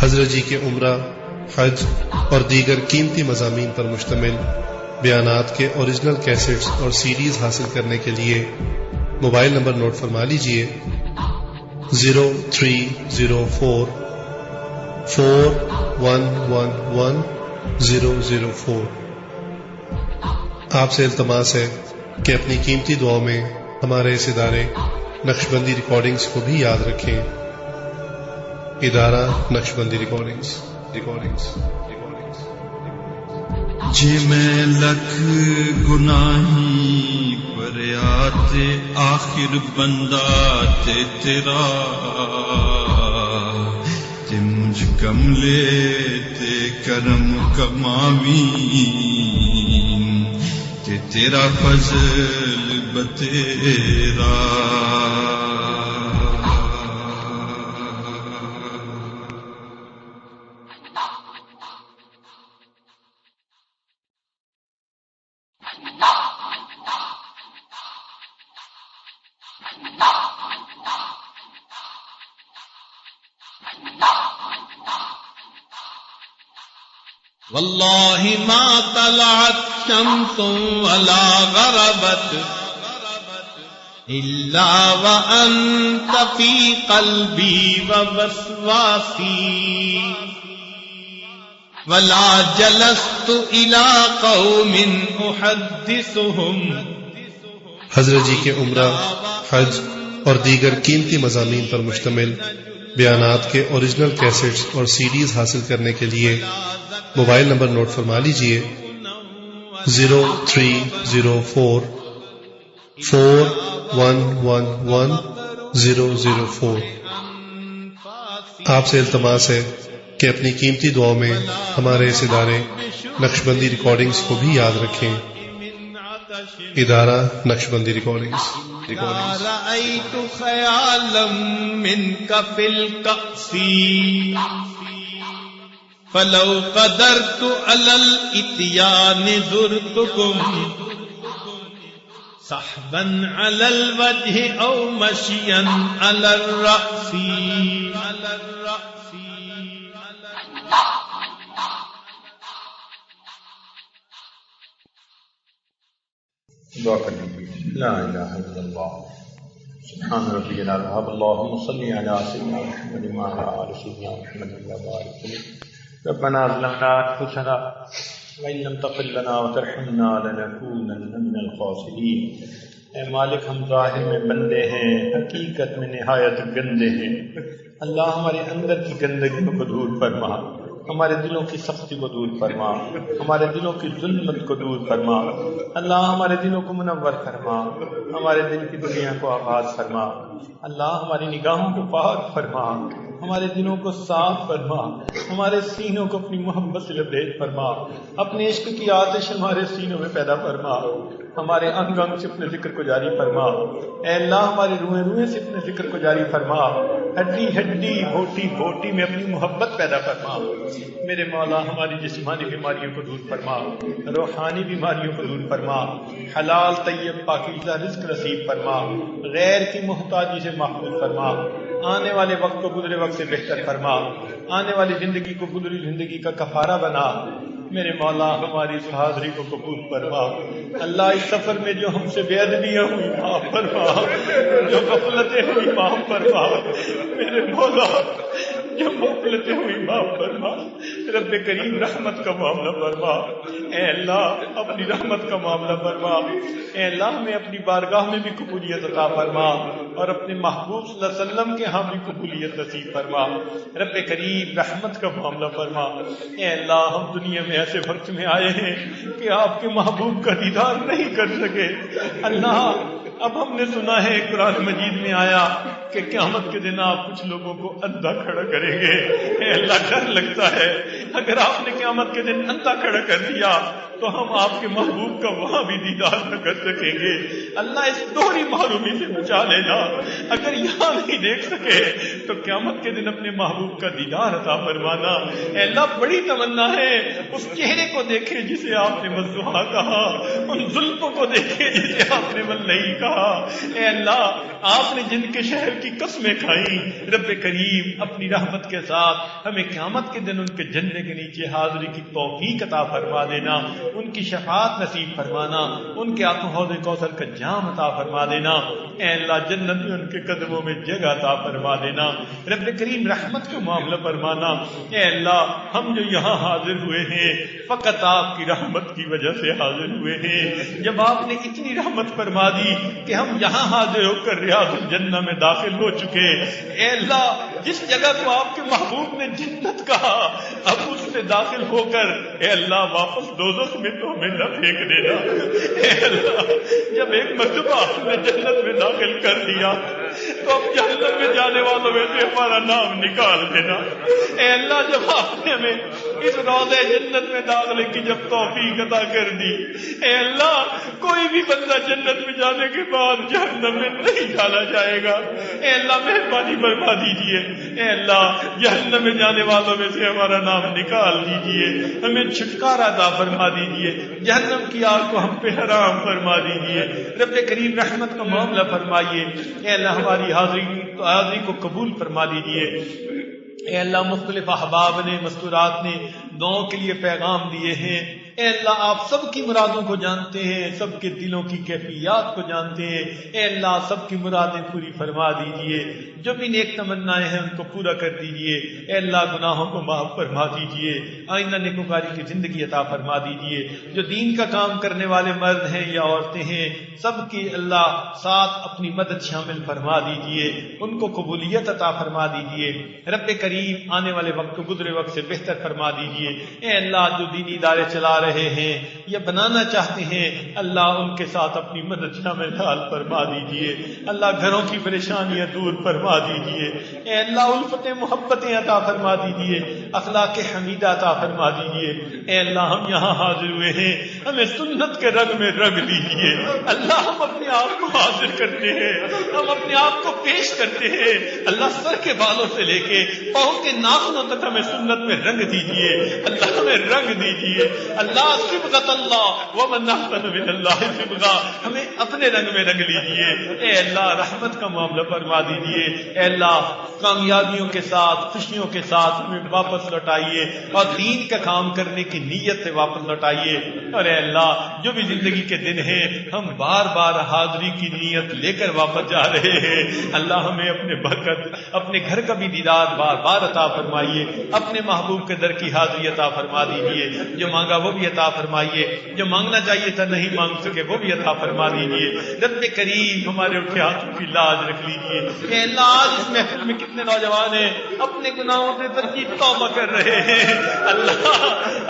حضرت جی کے عمرہ، حج اور دیگر قیمتی مضامین پر مشتمل بیانات کے اوریجنل کیسٹس اور سیڈیز حاصل کرنے کے لیے موبائل نمبر نوٹ فرما لیجئے 030441111004۔ آپ سے التماس ہے کہ اپنی قیمتی دعاؤں میں ہمارے اس ادارے نقشبندی ریکارڈنگز کو بھی یاد رکھیں۔ ادارہ نقشبندی ریکارڈنگز۔ جی میں لکھ گناہی فریاد آخر بندہ تے تیرا، تے مجھ کملے تے کرم کماویں، تے تیرا فضل بتیرا۔ واللہ ما طلعت شمس ولا غربت الا وانت فی قلبی ووسواسی، ولا جلست الى قوم احدثهم۔ حضرت جی کے عمرہ، حج اور دیگر قیمتی مضامین پر مشتمل بیانات کے اوریجنل کیسٹس اور سیڈیز حاصل کرنے کے لیے موبائل نمبر نوٹ فرما لیجئے 030441111004۔ آپ سے التماس ہے کہ اپنی قیمتی دعاؤں میں ہمارے اس ادارے نقشبندی ریکارڈنگز کو بھی یاد رکھیں۔ ادارہ نقشبندی ریکارڈنگز۔ رأيت خيالا منك في الكأس فلو قدرت على الاتيان زرتكم صحبا على الوجه او مشيا على الرأس. دعا کر لیجیے. لا الہ الا اللہ سبحان ربی الاعلی. اللہم صلی علی سیدنا محمد وعلی آل سیدنا محمد وبارک وسلم. ربنا ظلمنا انفسنا وان لم تغفر لنا وترحمنا لنکونن من الخاسرین. اے مالک ہم ظاہر میں بندے ہیں حقیقت میں نہایت گندے ہیں. اللہ ہمارے اندر کی گندگی کو دور فرما، ہمارے دلوں کی سختی کو دور فرما، ہمارے دلوں کی ظلمت کو دور فرما. اللہ ہمارے دلوں کو منور فرما، ہمارے دل کی دنیا کو آباد فرما. اللہ ہماری نگاہوں کو پاک فرما، ہمارے دلوں کو صاف فرما، ہمارے سینوں کو اپنی محبت سے لبریز فرما. اپنے عشق کی آتش ہمارے سینوں میں پیدا فرما، ہمارے انگ انگ سے اپنے ذکر کو جاری فرما. اے اللہ ہماری روحیں روحیں سے اپنے ذکر کو جاری فرما، ہڈی ہڈی بوٹی بوٹی میں اپنی محبت پیدا فرما. میرے مولا ہماری جسمانی بیماریوں کو دور فرما، روحانی بیماریوں کو دور فرما. حلال طیب پاکیزہ رزق نصیب فرما، غیر کی محتاجی سے محفوظ فرما. آنے والے وقت کو گزرے وقت سے بہتر فرما، آنے والی زندگی کو گزری زندگی کا کفارہ بنا. میرے مولا ہماری اس حاضری کو قبول فرما. اللہ اس سفر میں جو ہم سے بے ادبیاں ہوئی معاف فرما، جو غفلتیں ہوئی معاف فرما. میرے مولا جو غفلتیں ہوئی معاف فرما. رب کریم رحمت کا معاملہ فرما. اے اللہ اپنی رحمت کا معاملہ فرما. اے اللہ ہمیں اپنی بارگاہ میں بھی قبولیت عطا فرما اور اپنے محبوب صلی اللہ علیہ وسلم کے ہاں بھی قبولیت نصیب فرما. رب کریم رحمت کا معاملہ فرما. اے اللہ ہم دنیا میں ایسے وقت میں آئے ہیں کہ آپ کے محبوب کا دیدار نہیں کر سکے. اللہ اب ہم نے سنا ہے قرآن مجید میں آیا کہ قیامت کے دن آپ کچھ لوگوں کو اندھا کھڑا کریں گے. اے اللہ ڈر لگتا ہے اگر آپ نے قیامت کے دن اندھا کھڑا کر دیا تو ہم آپ کے محبوب کا وہاں بھی دیدار نہ کر سکیں گے. اللہ اس دوہری محرومی سے بچا لینا. اگر یہاں نہیں دیکھ سکے تو قیامت کے دن اپنے محبوب کا دیدار عطا فرمانا. اے اللہ بڑی تمنا ہے اس چہرے کو دیکھیں جسے آپ نے مزدوحا کہا، ان زلفوں کو دیکھیں جسے آپ نے ملئی کہا. اے اللہ آپ نے جن کے شہر کی قسمیں کھائیں، رب کریم اپنی رحمت کے ساتھ ہمیں قیامت کے دن ان کے جھنڈے کے نیچے حاضری کی توفیق عطا فرما دینا. ان کی شفاعت نصیب فرمانا، ان کے ہاتھوں حوض کوثر کا جام عطا فرما دینا. اے اللہ جنت میں ان کے قدموں میں جگہ عطا فرما دینا. رب کریم رحمت کا معاملہ فرمانا. اے اللہ ہم جو یہاں حاضر ہوئے ہیں فقط آپ کی رحمت کی وجہ سے حاضر ہوئے ہیں. جب آپ نے اتنی رحمت فرما دی کہ ہم یہاں حاضر ہو کر ریاض الجنہ میں داخل ہو چکے. اے اللہ جس جگہ کو آپ کے محبوب نے جنت کہا اب اس سے داخل ہو کر اے اللہ واپس دوزخ میں تو ہمیں نہ پھینک دینا. اے اللہ جب ایک مرتبہ آپ نے جنت میں داخل کر دیا تو اب جہنم میں جانے والوں میں سے ہمارا نام نکال دینا. اے اللہ جب آپ نے ہمیں اس روضہ جنت میں داخلے کی جب توفیق عطا کر دی، اے اللہ کوئی بھی بندہ جنت میں جانے کے بعد جہنم میں نہیں ڈالا جائے گا. اے اللہ مہربانی فرما دیجیے. اے اللہ جہنم میں جانے والوں میں سے ہمارا نام نکال دیجیے، ہمیں چھٹکارا عطا فرما دیجیے، جہنم کی آگ کو ہم پہ حرام فرما دیجیے. رب کریم رحمت کا معاملہ فرمائیے. اے اللہ ہماری حاضری کو قبول فرما دیجیے. اے اللہ مختلف احباب نے مستورات نے دعاؤں کے لیے پیغام دیے ہیں. اے اللہ آپ سب کی مرادوں کو جانتے ہیں، سب کے دلوں کی کیفیات کو جانتے ہیں. اے اللہ سب کی مرادیں پوری فرما دیجئے، جو بھی نیک تمنائیں ہیں ان کو پورا کر دیجئے. اے اللہ گناہوں کو معاف فرما دیجئے، آئندہ نیکوکاری کی زندگی عطا فرما دیجئے. جو دین کا کام کرنے والے مرد ہیں یا عورتیں ہیں سب کی اللہ ساتھ اپنی مدد شامل فرما دیجئے، ان کو قبولیت عطا فرما دیجئے. رب کریم آنے والے وقت کو گزرے وقت سے بہتر فرما دیجئے. اے اللہ جو دینی ادارے چلا رہے ہیں یا بنانا چاہتے ہیں، اللہ ان کے ساتھ اپنی مدد شامل فرما دیجیے۔ اللہ گھروں کی پریشانیاں دور فرما دیجیے۔ اے اللہ الفت محبتیں عطا فرما دیجیے، اخلاق حمیدہ عطا فرما دیجیے۔ اے اللہ ہم یہاں حاضر ہوئے ہیں، ہمیں سنت کے رنگ میں رنگ دیجیے۔ اللہ ہم اپنے آپ کو حاضر کرتے ہیں، ہم اپنے آپ کو پیش کرتے ہیں۔ اللہ سر کے بالوں سے لے کے پاؤں کے ناخنوں تک ہمیں سنت میں رنگ دیجیے۔ اللہ ہمیں رنگ دیجیے۔ اللہ صبغۃ اللہ ومن احسن من اللہ صبغہ، ہمیں اپنے رنگ میں رنگ لیجیے۔ اے اللہ رحمت کا معاملہ فرما دیجیے۔ اے اللہ کامیابیوں کے ساتھ خوشیوں کے ساتھ ہمیں واپس لوٹائیے اور دین کا کام کرنے کی نیت سے واپس لوٹائیے۔ اور اے اللہ جو بھی زندگی کے دن ہیں ہم بار بار حاضری کی نیت لے کر واپس جا رہے ہیں، اللہ ہمیں اپنے برکت اپنے گھر کا بھی دیدار بار بار عطا فرمائیے، اپنے محبوب کے در کی حاضری عطا فرما دیجیے۔ جو مانگا وہ بھی عطا فرمائیے، جو مانگنا چاہیے تھا نہیں مانگ سکے وہ بھی عطا فرما دیجیے۔ رب کریم ہمارے اٹھے ہاتھوں کی لاج رکھ لیجیے۔ اے اللہ آج اس محفل میں کتنے نوجوان ہیں اپنے گناہوں سے ترجیح توبہ کر رہے ہیں۔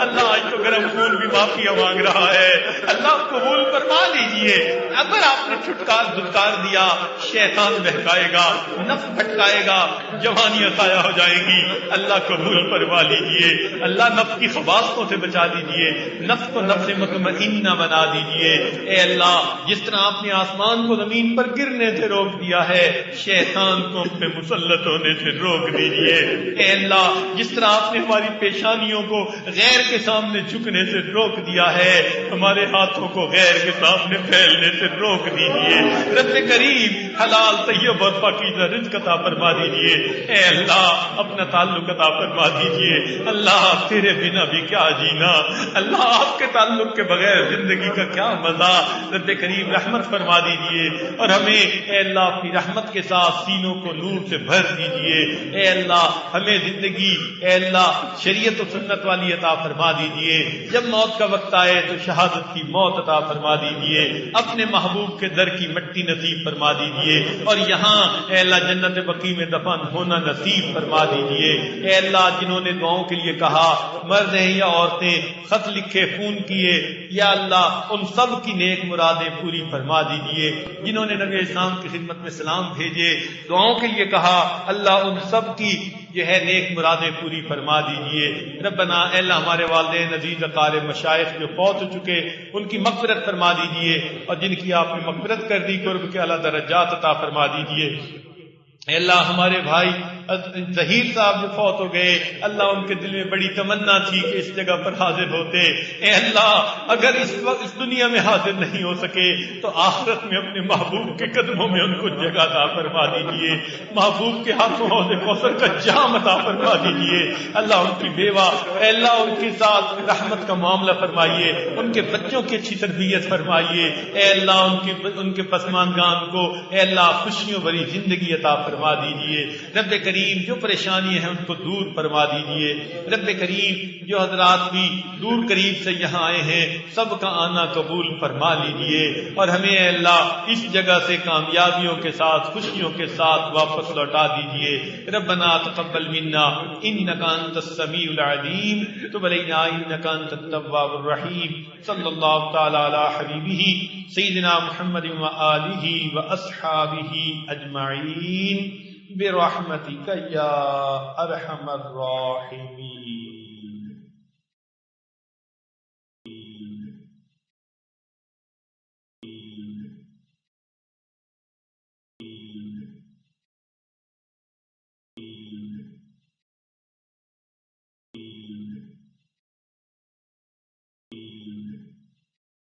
اللہ آج تو گرم خون بھی معافی مانگ رہا ہے، اللہ قبول فرما لیجیے۔ اگر آپ نے دھتکار دیا شیطان بہکائے گا، نفس بھٹکائے گا، جوانیاں ضائع ہو جائیں گی، اللہ قبول فرما لیجیے۔ اللہ نفس کی خباثتوں سے بچا دیجیے، نفس کو نفس مطمئنہ بنا دیجیے۔ اے اللہ جس طرح آپ نے آسمان کو زمین پر گرنے سے روک دیا ہے، شیطان کو ہم پہ مسلط ہونے سے روک دیجیے۔ اے اللہ جس طرح آپ نے ہماری پیشانیوں کو غیر کے سامنے جھکنے سے روک دیا ہے، ہمارے ہاتھوں کو غیر کے سامنے پھیلنے سے روک دیجیے۔ رب کریم حلال طیب اور پاکیزہ رزق عطا فرما دیجیے۔ اے اللہ اپنا تعلق عطا فرما دیجیے۔ اللہ تیرے بنا بھی کیا جینا، اللہ آپ کے تعلق کے بغیر زندگی کا کیا مزہ۔ رب کریم رحمت فرما دیجیے اور ہمیں اے اللہ اپنی رحمت کے ساتھ سینوں کو نور سے بھر دیجیے۔ اے اللہ ہمیں زندگی اے اللہ شریعت و سنت والی عطا فرما دیجیے۔ جب موت کا وقت آئے تو شہادت کی موت عطا فرما دیجیے، اپنے محبوب کے در کی مٹی نصیب فرما دیجیے اور یہاں اے اللہ جنت بقیع میں دفن ہونا نصیب فرما دیجیے۔ اے اللہ جنہوں نے دعاؤں کے لیے کہا، مرد ہیں یا عورتیں، خط لکھے فون کیے، یا اللہ ان سب کی نیک مرادیں پوری فرما دیجیے۔ جنہوں نے نبی اسلام کی خدمت میں سلام بھیجے، دعاؤں کے لیے کہا، اللہ ان سب کی جو ہے نیک مرادیں پوری فرما دیجیے۔ ربنا اے اللہ ہمارے والدین عزیز اقارب مشائخ جو فوت ہو چکے ان کی مغفرت فرما دیجیے اور جن کی آپ نے مغفرت کر دی قرب کے اعلیٰ درجات عطا فرما دیجیے۔ اے اللہ ہمارے بھائی ظہیر صاحب جو فوت ہو گئے، اللہ ان کے دل میں بڑی تمنا تھی کہ اس جگہ پر حاضر ہوتے۔ اے اللہ اگر اس وقت اس دنیا میں حاضر نہیں ہو سکے تو آخرت میں اپنے محبوب کے قدموں میں ان کو جگہ عطا فرما دیجیے۔ محبوب کے ہاتھوں حوض کوثر کا جام عطا فرما دیجیے۔ اللہ ان کی بیوہ اے اللہ ان کے ساتھ رحمت کا معاملہ فرمائیے، ان کے بچوں کی اچھی تربیت فرمائیے۔ اے اللہ ان کے پسماندگان کو اے اللہ خوشیوں بھری زندگی عطا فرما دیجیے۔ رب کریم جو پریشانی ہے ان کو دور فرما دیجیے۔ رب کریم جو حضرات بھی دور قریب سے یہاں آئے ہیں سب کا آنا قبول فرما لیجیے اور ہمیں اے اللہ اس جگہ سے کامیابیوں کے ساتھ خوشیوں کے ساتھ واپس لوٹا دیجیے۔ ربنا تقبل منا انک انت السمیع العلیم تب علینا انک انت التواب الرحیم۔ صلی اللہ تعالی علی حبیبہ سیدنا محمد وآلہ واصحابہ اجمعین برحمتک یا ارحم الراحمین۔